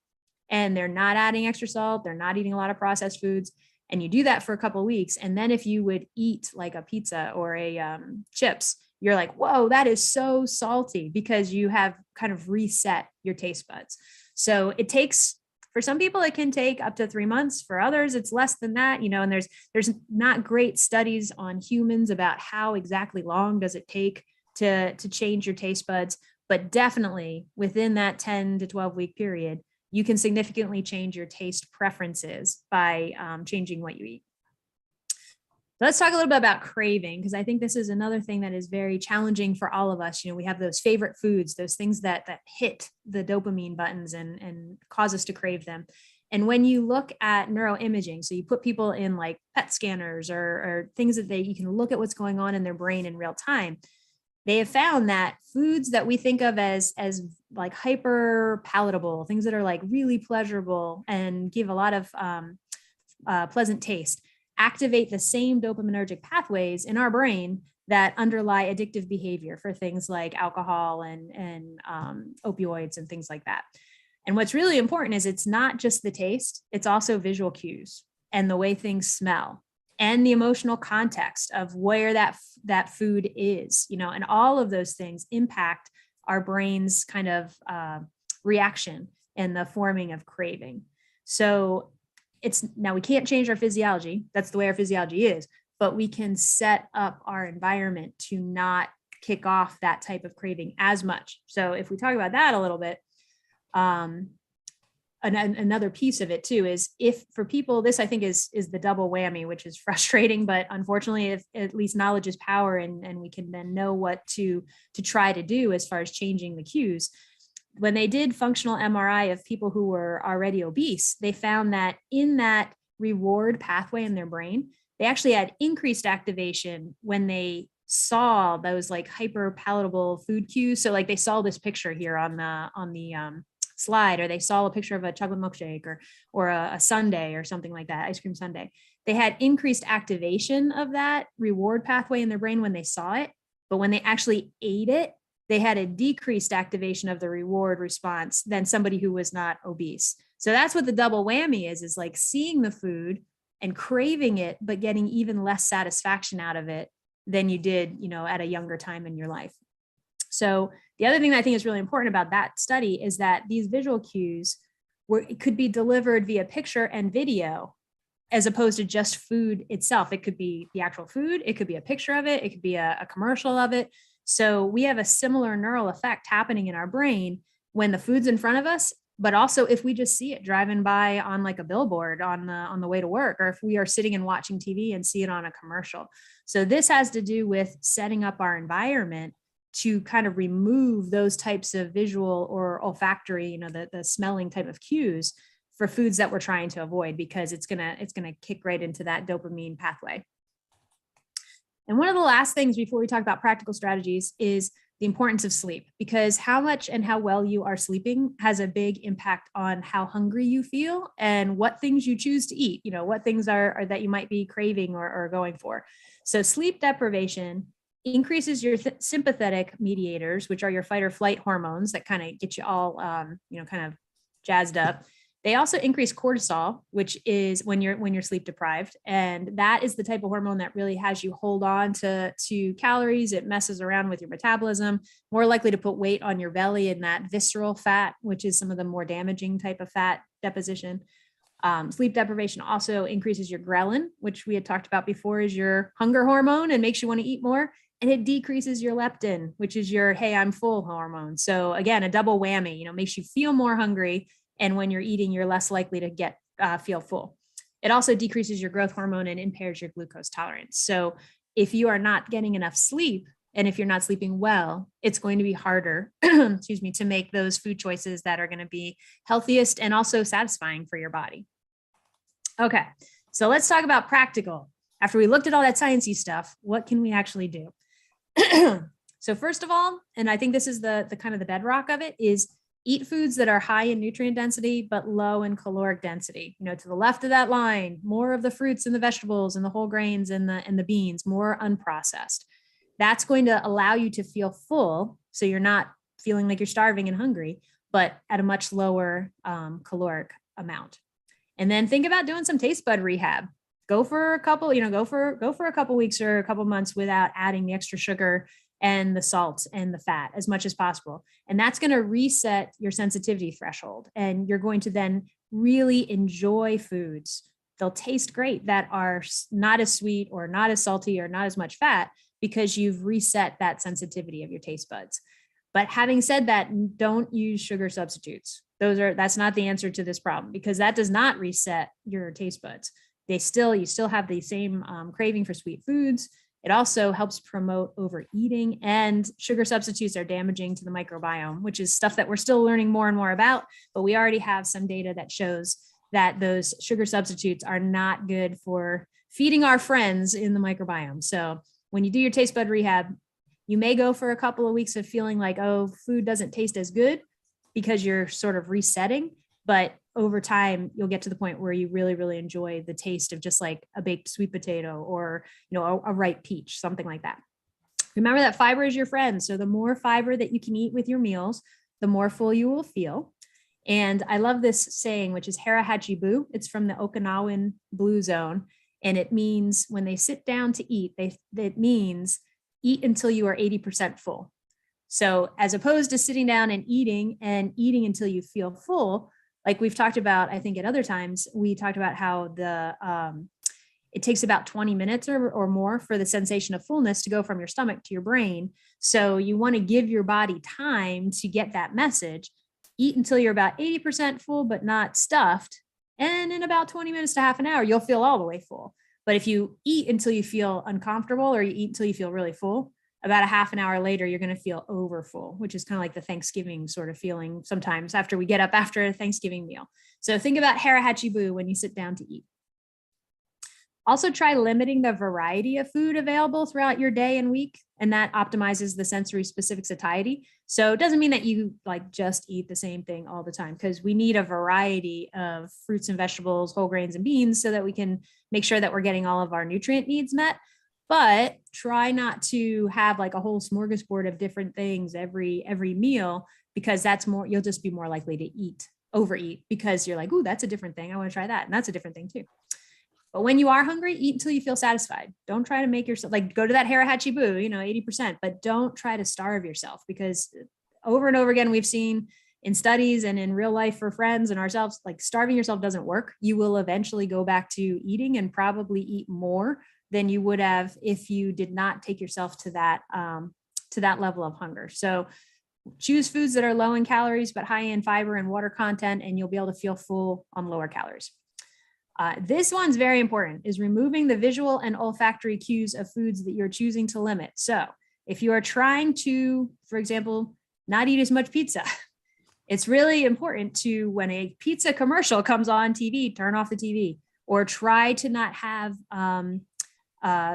and they're not adding extra salt, they're not eating a lot of processed foods, and you do that for a couple of weeks. And then if you would eat like a pizza or a chips, you're like, whoa, that is so salty, because you have kind of reset your taste buds. So it takes, for some people, it can take up to 3 months. For others, it's less than that, and there's not great studies on humans about how exactly long does it take to change your taste buds, but definitely within that 10 to 12 week period, you can significantly change your taste preferences by changing what you eat. Let's talk a little bit about craving, because I think this is another thing that is very challenging for all of us. We have those favorite foods, those things that hit the dopamine buttons and cause us to crave them. And when you look at neuroimaging, so you put people in like PET scanners or things that you can look at what's going on in their brain in real time, they have found that foods that we think of as like hyper palatable, things that are like really pleasurable and give a lot of pleasant taste, activate the same dopaminergic pathways in our brain that underlie addictive behavior for things like alcohol and opioids and things like that. And what's really important is it's not just the taste, it's also visual cues and the way things smell and the emotional context of where that food is, and all of those things impact our brain's kind of reaction and the forming of craving. So now we can't change our physiology. That's the way our physiology is, but we can set up our environment to not kick off that type of craving as much. So if we talk about that a little bit, another piece of it too is, if for people, this I think is the double whammy, which is frustrating, but unfortunately, if at least knowledge is power, and we can then know what to try to do as far as changing the cues. When they did functional MRI of people who were already obese, they found that in that reward pathway in their brain, they actually had increased activation when they saw those like hyper palatable food cues. So like they saw this picture here on the slide, or they saw a picture of a chocolate milkshake or a sundae or something like that, ice cream sundae. They had increased activation of that reward pathway in their brain when they saw it. but when they actually ate it, they had a decreased activation of the reward response than somebody who was not obese. So that's what the double whammy is like seeing the food and craving it, but getting even less satisfaction out of it than you did, at a younger time in your life. So the other thing that I think is really important about that study is that these visual cues it could be delivered via picture and video as opposed to just food itself. It could be the actual food. It could be a picture of it. It could be a commercial of it. So we have a similar neural effect happening in our brain when the food's in front of us, but also if we just see it driving by on like a billboard on the way to work, or if we are sitting and watching TV and see it on a commercial. So this has to do with setting up our environment to kind of remove those types of visual or olfactory, the smelling type of cues for foods that we're trying to avoid, because it's gonna kick right into that dopamine pathway. And one of the last things before we talk about practical strategies is the importance of sleep, because how much and how well you are sleeping has a big impact on how hungry you feel and what things you choose to eat, what things are that you might be craving or going for. So sleep deprivation increases your sympathetic mediators, which are your fight or flight hormones that kind of get you all, kind of jazzed up. They also increase cortisol, which is when you're sleep deprived. And that is the type of hormone that really has you hold on to calories. It messes around with your metabolism, more likely to put weight on your belly and that visceral fat, which is some of the more damaging type of fat deposition. Sleep deprivation also increases your ghrelin, which we had talked about before is your hunger hormone and makes you want to eat more. And it decreases your leptin, which is your, hey, I'm full hormone. So again, a double whammy, makes you feel more hungry. And when you're eating, you're less likely to feel full. It also decreases your growth hormone and impairs your glucose tolerance. So if you are not getting enough sleep, and if you're not sleeping well, it's going to be harder, to make those food choices that are going to be healthiest and also satisfying for your body. Okay, so let's talk about practical. After we looked at all that sciencey stuff, what can we actually do? So first of all, and I think this is the kind of the bedrock of it, is eat foods that are high in nutrient density, but low in caloric density. To the left of that line, more of the fruits and the vegetables and the whole grains and the beans, more unprocessed. That's going to allow you to feel full. So you're not feeling like you're starving and hungry, but at a much lower caloric amount. And then think about doing some taste bud rehab. Go for a couple, go for a couple weeks or a couple months without adding the extra sugar and the salt and the fat as much as possible. And that's going to reset your sensitivity threshold. And you're going to then really enjoy foods. They'll taste great that are not as sweet or not as salty or not as much fat, because you've reset that sensitivity of your taste buds. But having said that, don't use sugar substitutes. That's not the answer to this problem, because that does not reset your taste buds. You still have the same craving for sweet foods. It also helps promote overeating, and sugar substitutes are damaging to the microbiome, which is stuff that we're still learning more and more about, but we already have some data that shows that those sugar substitutes are not good for feeding our friends in the microbiome. So when you do your taste bud rehab, you may go for a couple of weeks of feeling like, oh, food doesn't taste as good because you're sort of resetting, but over time, you'll get to the point where you really, really enjoy the taste of just like a baked sweet potato or, a ripe peach, something like that. Remember that fiber is your friend. So the more fiber that you can eat with your meals, the more full you will feel. And I love this saying, which is Hara Hachi Bu. It's from the Okinawan Blue Zone. And it means when they sit down to eat, it means eat until you are 80% full. So as opposed to sitting down and eating until you feel full, like we've talked about, I think at other times, we talked about how it takes about 20 minutes or more for the sensation of fullness to go from your stomach to your brain. So you want to give your body time to get that message. Eat until you're about 80% full, but not stuffed. And in about 20 minutes to half an hour, you'll feel all the way full. But if you eat until you feel uncomfortable, or you eat until you feel really full, about a half an hour later, you're going to feel over full, which is kind of like the Thanksgiving sort of feeling sometimes after we get up after a Thanksgiving meal. So think about Hara Hachi Bu when you sit down to eat. Also try limiting the variety of food available throughout your day and week, and that optimizes the sensory specific satiety. So it doesn't mean that you just eat the same thing all the time, because we need a variety of fruits and vegetables, whole grains and beans, so that we can make sure that we're getting all of our nutrient needs met. but try not to have like a whole smorgasbord of different things every meal, because that's more, you'll just be more likely to overeat, because you're like, ooh, that's a different thing. I want to try that. And that's a different thing too. But when you are hungry, eat until you feel satisfied. Don't try to make yourself, like, go to that harahachibu, 80%, but don't try to starve yourself, because over and over again, we've seen in studies and in real life for friends and ourselves, like, starving yourself doesn't work. You will eventually go back to eating and probably eat more than you would have if you did not take yourself to that level of hunger. So choose foods that are low in calories, but high in fiber and water content, and you'll be able to feel full on lower calories. This one's very important, is removing the visual and olfactory cues of foods that you're choosing to limit. So if you are trying to, for example, not eat as much pizza, it's really important to, when a pizza commercial comes on TV, turn off the TV, or try to not have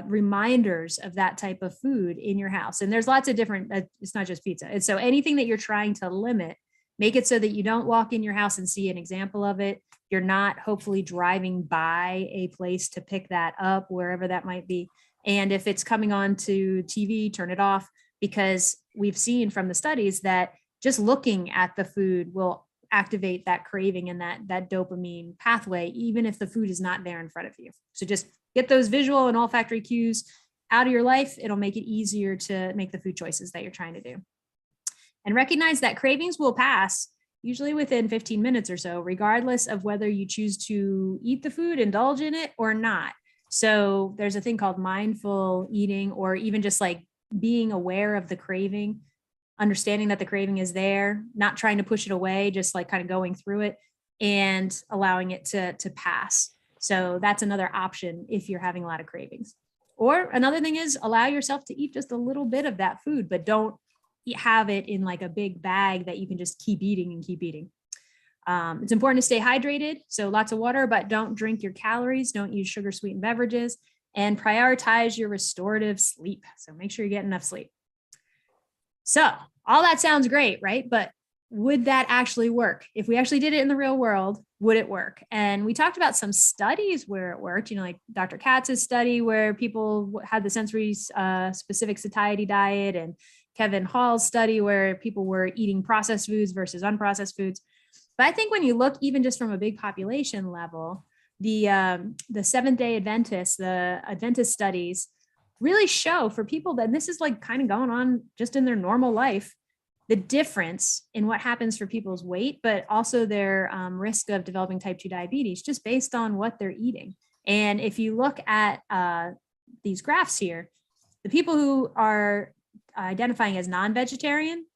reminders of that type of food in your house. And there's lots of different, it's not just pizza. And so anything that you're trying to limit, make it so that you don't walk in your house and see an example of it. You're not hopefully driving by a place to pick that up, wherever that might be. And if it's coming on to TV, turn it off, because we've seen from the studies that just looking at the food will activate that craving and that dopamine pathway, even if the food is not there in front of you. So just get those visual and olfactory cues out of your life. It'll make it easier to make the food choices that you're trying to do. And recognize that cravings will pass usually within 15 minutes or so, regardless of whether you choose to eat the food, indulge in it or not. So there's a thing called mindful eating, or even just like being aware of the craving, understanding that the craving is there, not trying to push it away, just like kind of going through it and allowing it to pass. So that's another option if you're having a lot of cravings. Or another thing is allow yourself to eat just a little bit of that food, but don't have it in like a big bag that you can just keep eating and keep eating. It's important to stay hydrated, so lots of water, but don't drink your calories, don't use sugar sweetened beverages, and prioritize your restorative sleep. So make sure you get enough sleep. So all that sounds great, right? But would that actually work? If we actually did it in the real world, would it work? And we talked about some studies where it worked, like Dr. Katz's study where people had the sensory specific satiety diet, and Kevin Hall's study where people were eating processed foods versus unprocessed foods. But I think when you look even just from a big population level, the Seventh-day Adventists, the Adventist studies really show for people that this is like kind of going on just in their normal life, the difference in what happens for people's weight, but also their risk of developing type 2 diabetes just based on what they're eating. And if you look at these graphs here, the people who are identifying as non-vegetarian,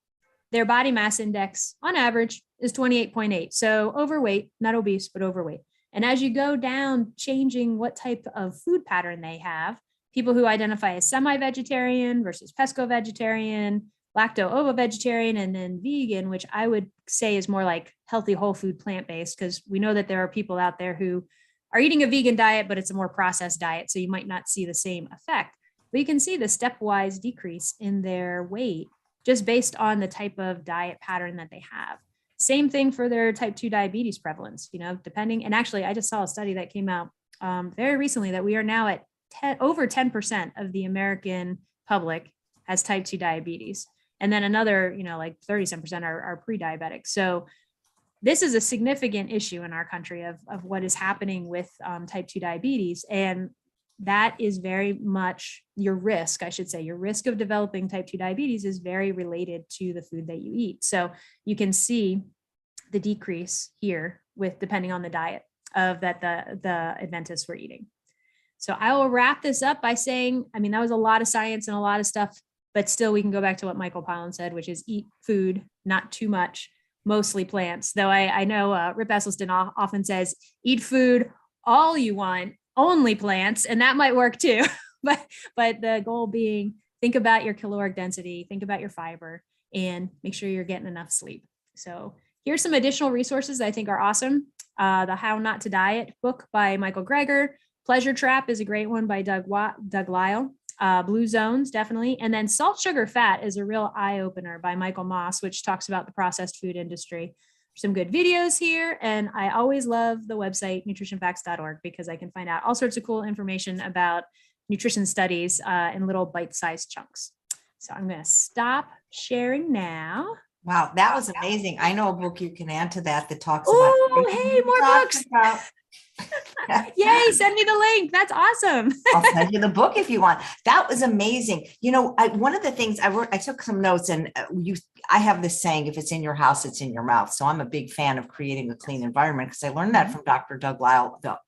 their body mass index on average is 28.8. So overweight, not obese, but overweight. And as you go down, changing what type of food pattern they have, people who identify as semi-vegetarian versus pesco-vegetarian, lacto-ovo-vegetarian, and then vegan, which I would say is more like healthy, whole food, plant-based, because we know that there are people out there who are eating a vegan diet, but it's a more processed diet. So you might not see the same effect. But you can see the stepwise decrease in their weight just based on the type of diet pattern that they have. Same thing for their type 2 diabetes prevalence, depending. And actually, I just saw a study that came out very recently that we are now at over 10% of the American public has type 2 diabetes. And then another, like 30% are pre-diabetic. So this is a significant issue in our country of what is happening with type 2 diabetes. And that is very much your risk, I should say, your risk of developing type 2 diabetes is very related to the food that you eat. So you can see the decrease here with depending on the diet of that the Adventists were eating. So I will wrap this up by saying, that was a lot of science and a lot of stuff, but still we can go back to what Michael Pollan said, which is eat food, not too much, mostly plants. Though I know Rip Esselstyn often says, eat food, all you want, only plants, and that might work too. but the goal being, think about your caloric density, think about your fiber, and make sure you're getting enough sleep. So here's some additional resources that I think are awesome. The How Not to Diet book by Michael Grega. Pleasure Trap is a great one by Doug Lyle. Blue Zones, definitely. And then Salt, Sugar, Fat is a real eye-opener by Michael Moss, which talks about the processed food industry. Some good videos here. And I always love the website nutritionfacts.org because I can find out all sorts of cool information about nutrition studies in little bite-sized chunks. So I'm going to stop sharing now. Wow, that was amazing. I know a book you can add to that talks about. Oh, hey, more books. Yay, send me the link. That's awesome. I'll send you the book if you want. That was amazing. One of the things I took some notes, and I have this saying, if it's in your house, it's in your mouth. So I'm a big fan of creating a clean environment, because I learned that from Dr. Doug Lisle, the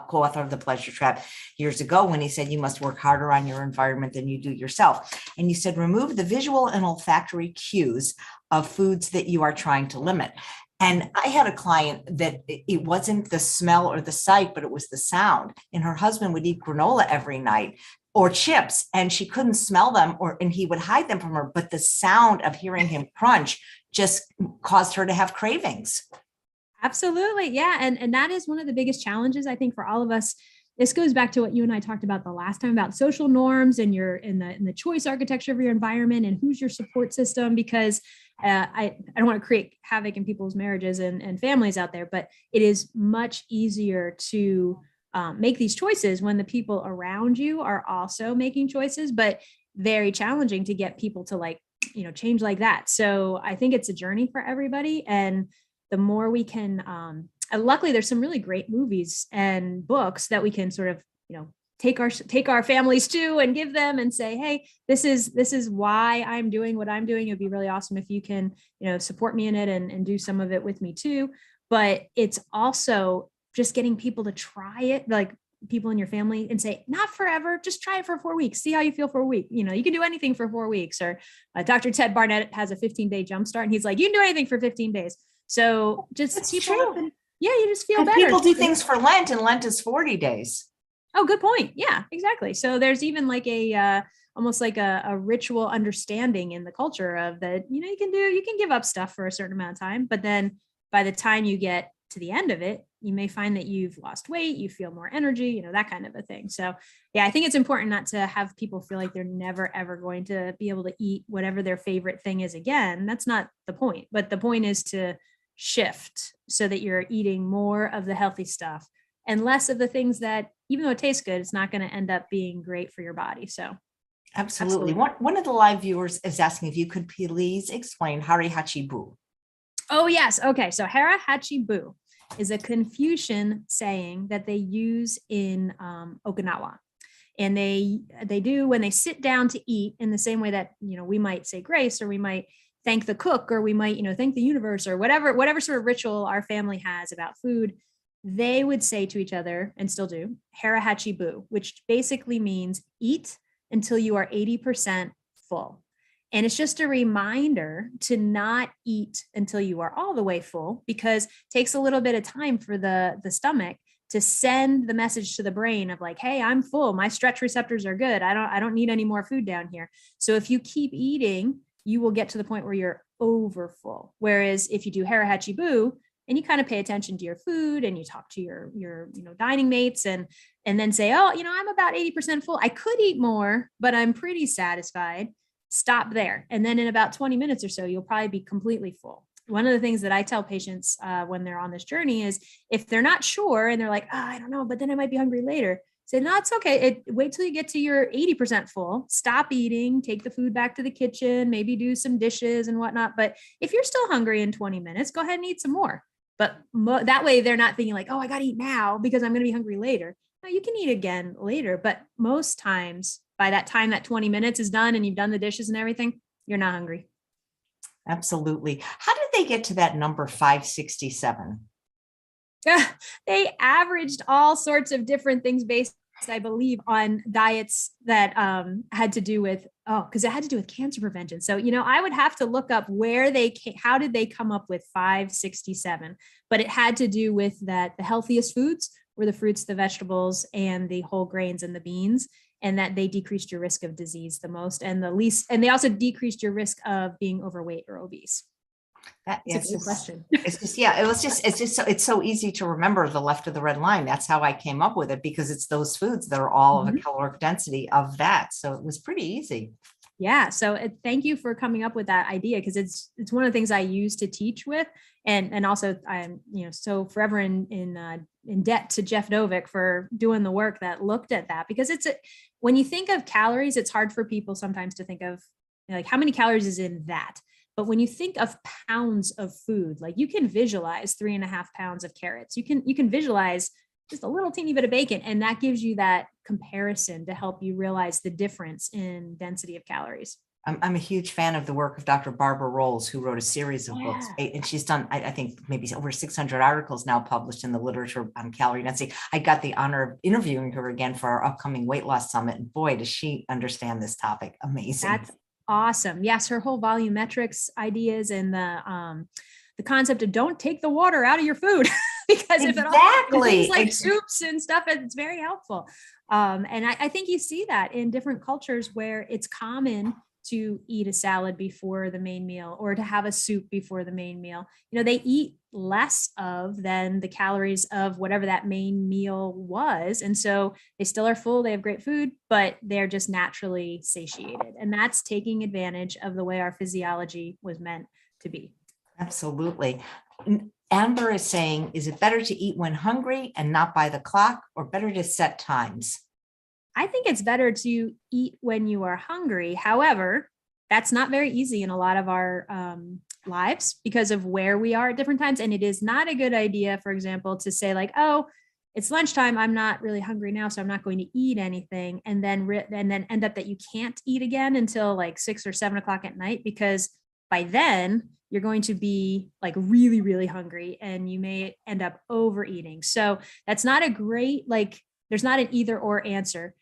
co-author of The Pleasure Trap, years ago, when he said you must work harder on your environment than you do yourself. And you said, remove the visual and olfactory cues of foods that you are trying to limit. And I had a client that it wasn't the smell or the sight, but it was the sound. And her husband would eat granola every night or chips, and she couldn't smell them, and he would hide them from her. But the sound of hearing him crunch just caused her to have cravings. Absolutely. Yeah. And that is one of the biggest challenges, I think, for all of us. This goes back to what you and I talked about the last time about social norms and in the choice architecture of your environment and who's your support system, because I don't want to create havoc in people's marriages and families out there, but it is much easier to make these choices when the people around you are also making choices, but very challenging to get people to change like that. So I think it's a journey for everybody. And the more we can, luckily there's some really great movies and books that we can sort of, take our families to and give them and say, hey, this is why I'm doing what I'm doing. It'd be really awesome if you can, support me in it and do some of it with me too. But it's also just getting people to try it, like people in your family, and say, not forever, just try it for 4 weeks. See how you feel for a week. You can do anything for 4 weeks. Or Dr. Ted Barnett has a 15-day jumpstart, and he's like, you can do anything for 15 days. So just That's people, true. you just feel better. People do things for Lent, and Lent is 40 days. Oh, good point. Yeah, exactly. So there's even like almost like a ritual understanding in the culture of that, you can give up stuff for a certain amount of time, but then by the time you get to the end of it, you may find that you've lost weight, you feel more energy, that kind of a thing. So yeah, I think it's important not to have people feel like they're never, ever going to be able to eat whatever their favorite thing is again. That's not the point, but the point is to shift so that you're eating more of the healthy stuff and less of the things that, even though it tastes good, it's not going to end up being great for your body. So absolutely. One of the live viewers is asking if you could please explain Hara Hachi Bu. Oh, yes. Okay. So Hara Hachi Bu is a Confucian saying that they use in Okinawa. And they do when they sit down to eat, in the same way that, we might say grace, or we might thank the cook, or we might, thank the universe, or whatever sort of ritual our family has about food. They would say to each other, and still do, Hara Hachi Bu, which basically means eat until you are 80% full. And it's just a reminder to not eat until you are all the way full, because it takes a little bit of time for the stomach to send the message to the brain of like, hey, I'm full. My stretch receptors are good. I don't need any more food down here. So if you keep eating, you will get to the point where you're over full. Whereas if you do Hara Hachi Bu, and you kind of pay attention to your food and you talk to your dining mates and then say, oh, I'm about 80% full. I could eat more, but I'm pretty satisfied. Stop there. And then in about 20 minutes or so, you'll probably be completely full. One of the things that I tell patients when they're on this journey is, if they're not sure and they're like, oh, I don't know, but then I might be hungry later, say, no, it's okay. Wait till you get to your 80% full, stop eating, take the food back to the kitchen, maybe do some dishes and whatnot. But if you're still hungry in 20 minutes, go ahead and eat some more. But that way they're not thinking like, oh, I got to eat now because I'm going to be hungry later. No, you can eat again later. But most times, by that time that 20 minutes is done and you've done the dishes and everything, you're not hungry. Absolutely. How did they get to that number 567? They averaged all sorts of different things based, I believe, on diets that had to do with, because it had to do with cancer prevention. So, I would have to look up how did they come up with 567, but it had to do with that the healthiest foods were the fruits, the vegetables, and the whole grains and the beans, and that they decreased your risk of disease the most and the least. And they also decreased your risk of being overweight or obese. That's a good question. It's so easy to remember the left of the red line. That's how I came up with it, because it's those foods that are all of a caloric density of that. So it was pretty easy. Yeah. So thank you for coming up with that idea, because it's one of the things I use to teach with. And also I'm, so forever in in debt to Jeff Novick for doing the work that looked at that, because when you think of calories, it's hard for people sometimes to think of like how many calories is in that. But when you think of pounds of food, like you can visualize 3.5 pounds of carrots, you can visualize just a little teeny bit of bacon, and that gives you that comparison to help you realize the difference in density of calories. I'm a huge fan of the work of Dr. Barbara Rolls, who wrote a series of books, and she's done, I think, maybe over 600 articles now published in the literature on calorie density. I got the honor of interviewing her again for our upcoming weight loss summit, and boy, does she understand this topic. Amazing. That's awesome. Yes, her whole volumetrics ideas and the concept of don't take the water out of your food because if it all things like soups and stuff, it's very helpful. And I think you see that in different cultures where it's common to eat a salad before the main meal or to have a soup before the main meal. You know, they eat less than the calories of whatever that main meal was. And so they still are full, they have great food, but they're just naturally satiated. And that's taking advantage of the way our physiology was meant to be. Absolutely. Amber is saying, is it better to eat when hungry and not by the clock, or better to set times? I think it's better to eat when you are hungry. However, that's not very easy in a lot of our lives because of where we are at different times. And it is not a good idea, for example, to say like, oh, it's lunchtime, I'm not really hungry now, so I'm not going to eat anything. And then end up that you can't eat again until like 6 or 7 o'clock at night, because by then you're going to be like really, really hungry and you may end up overeating. So that's not a great, like, there's not an either or answer.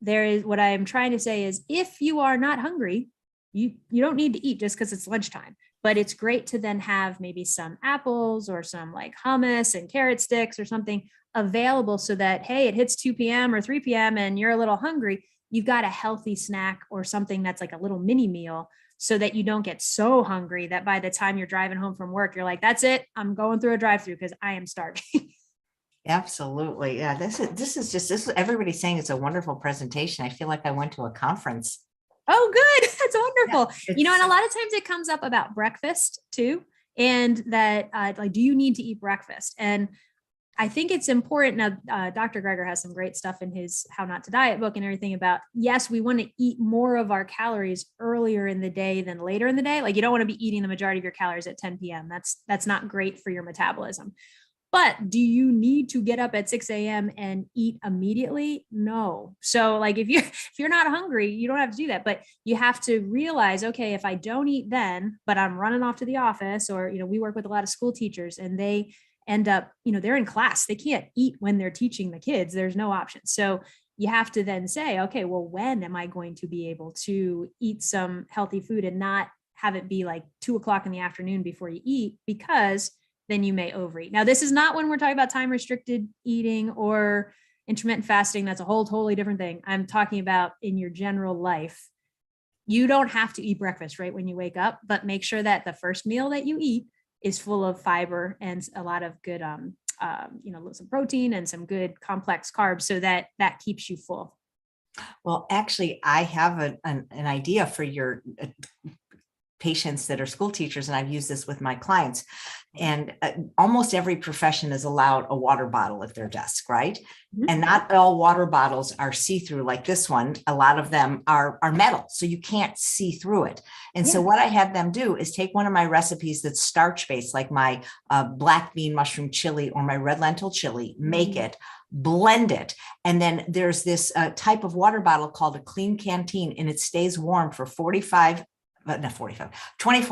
There is, what I'm trying to say is if you are not hungry, you don't need to eat just because it's lunchtime, but it's great to then have maybe some apples or some like hummus and carrot sticks or something available so that, hey, it hits 2 p.m. or 3 p.m. and you're a little hungry. You've got a healthy snack or something that's like a little mini meal so that you don't get so hungry that by the time you're driving home from work, you're like, that's it, I'm going through a drive-through because I am starving. Absolutely. Yeah, this is everybody's saying it's a wonderful presentation. I feel like I went to a conference. Oh, good. That's wonderful. Yeah, and a lot of times it comes up about breakfast too. And that like, do you need to eat breakfast? And I think it's important. Now, Dr. Grega has some great stuff in his How Not to Diet book and everything about, yes, we want to eat more of our calories earlier in the day than later in the day. Like you don't want to be eating the majority of your calories at 10 p.m. That's not great for your metabolism. But do you need to get up at 6 a.m. and eat immediately? No. So like if you're not hungry, you don't have to do that. But you have to realize, okay, if I don't eat then, but I'm running off to the office, or, we work with a lot of school teachers and they end up, they're in class. They can't eat when they're teaching the kids. There's no option. So you have to then say, okay, well, when am I going to be able to eat some healthy food and not have it be like 2 o'clock in the afternoon before you eat, because then you may overeat. Now, this is not when we're talking about time restricted eating or intermittent fasting. That's a whole totally different thing. I'm talking about in your general life. You don't have to eat breakfast right when you wake up, but make sure that the first meal that you eat is full of fiber and a lot of good, some protein and some good complex carbs, so that keeps you full. Well, actually, I have an idea for your patients that are school teachers, and I've used this with my clients. And almost every profession is allowed a water bottle at their desk, right? Mm-hmm. And not all water bottles are see-through like this one. A lot of them are metal, so you can't see through it. And so what I had them do is take one of my recipes that's starch-based, like my black bean mushroom chili or my red lentil chili, make it, blend it. And then there's this type of water bottle called a clean canteen, and it stays warm for 24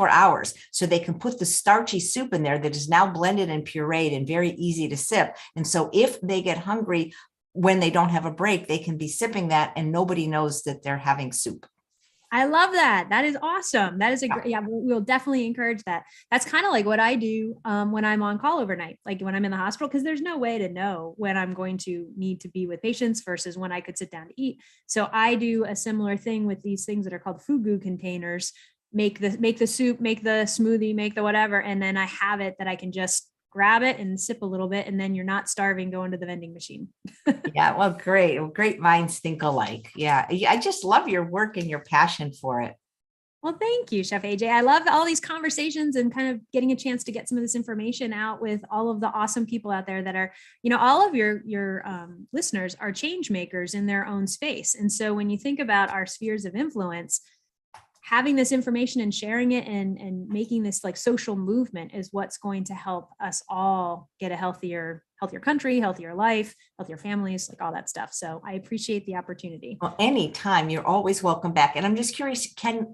hours. So they can put the starchy soup in there that is now blended and pureed and very easy to sip. And so if they get hungry when they don't have a break, they can be sipping that and nobody knows that they're having soup. I love that. That is awesome. That is we'll definitely encourage that. That's kind of like what I do when I'm on call overnight, like when I'm in the hospital, because there's no way to know when I'm going to need to be with patients versus when I could sit down to eat. So I do a similar thing with these things that are called fugu containers. Make the soup, make the smoothie, make the whatever, and then I have it that I can just grab it and sip a little bit, and then you're not starving going to the vending machine. Yeah, well, great. Well, great minds think alike. Yeah, I just love your work and your passion for it. Well, thank you, Chef AJ. I love all these conversations and kind of getting a chance to get some of this information out with all of the awesome people out there that are, all of your listeners are change makers in their own space. And so when you think about our spheres of influence, having this information and sharing it and making this like social movement is what's going to help us all get a healthier country, healthier life, healthier families, like all that stuff. So I appreciate the opportunity. Well, anytime, you're always welcome back. And I'm just curious,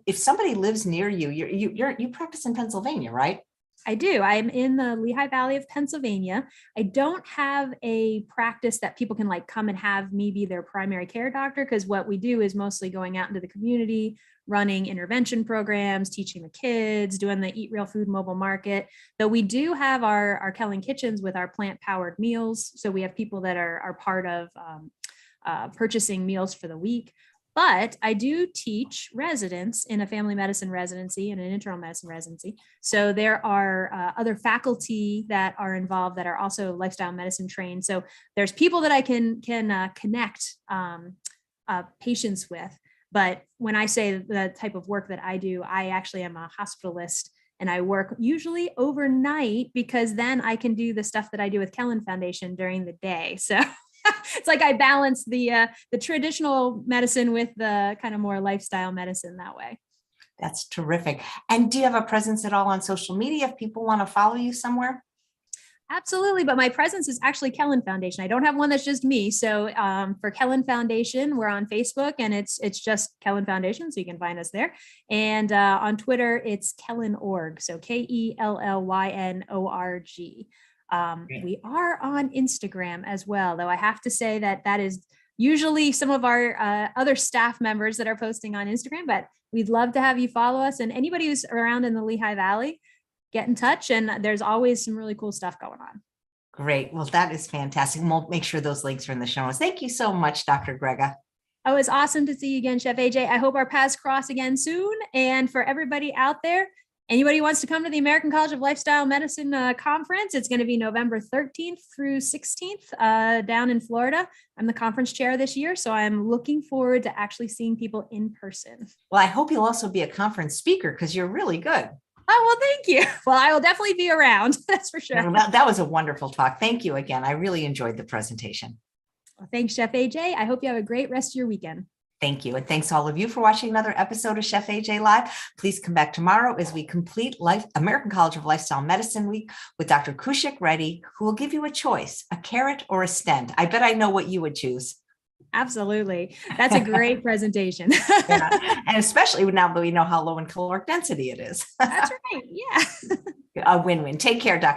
if somebody lives near you, you practice in Pennsylvania, right? I do. I'm in the Lehigh Valley of Pennsylvania. I don't have a practice that people can like come and have me be their primary care doctor, because what we do is mostly going out into the community, running intervention programs, teaching the kids, doing the Eat Real Food mobile market. Though we do have our Kellen kitchens with our plant-powered meals. So we have people that are part of purchasing meals for the week. But I do teach residents in a family medicine residency and an internal medicine residency. So there are other faculty that are involved that are also lifestyle medicine trained. So there's people that I can connect patients with. But when I say the type of work that I do, I actually am a hospitalist, and I work usually overnight because then I can do the stuff that I do with Kellen Foundation during the day. So it's like I balance the traditional medicine with the kind of more lifestyle medicine that way. That's terrific. And do you have a presence at all on social media if people want to follow you somewhere? Absolutely. But my presence is actually Kellen Foundation. I don't have one that's just me. So for Kellen Foundation, we're on Facebook, and it's just Kellen Foundation. So you can find us there. And on Twitter, it's Kellen.org. So KELLYNORG. We are on Instagram as well, though I have to say that is usually some of our other staff members that are posting on Instagram, but we'd love to have you follow us. And anybody who's around in the Lehigh Valley, get in touch. And there's always some really cool stuff going on. Great. Well, that is fantastic. We'll make sure those links are in the show notes. Thank you so much, Dr. Grega. Oh, it's awesome to see you again, Chef AJ. I hope our paths cross again soon. And for everybody out there, anybody who wants to come to the American College of Lifestyle Medicine conference, it's going to be November 13th through 16th down in Florida. I'm the conference chair this year, so I'm looking forward to actually seeing people in person. Well, I hope you'll also be a conference speaker because you're really good. Oh, well, thank you. Well, I will definitely be around. That's for sure. Well, that was a wonderful talk. Thank you again. I really enjoyed the presentation. Well, thanks, Chef AJ. I hope you have a great rest of your weekend. Thank you. And thanks all of you for watching another episode of Chef AJ Live. Please come back tomorrow as we complete American College of Lifestyle Medicine Week with Dr. Kushik Reddy, who will give you a choice, a carrot or a stent. I bet I know what you would choose. Absolutely. That's a great presentation. Yeah. And especially now that we know how low in caloric density it is. That's right. Yeah. A win-win. Take care, Dr.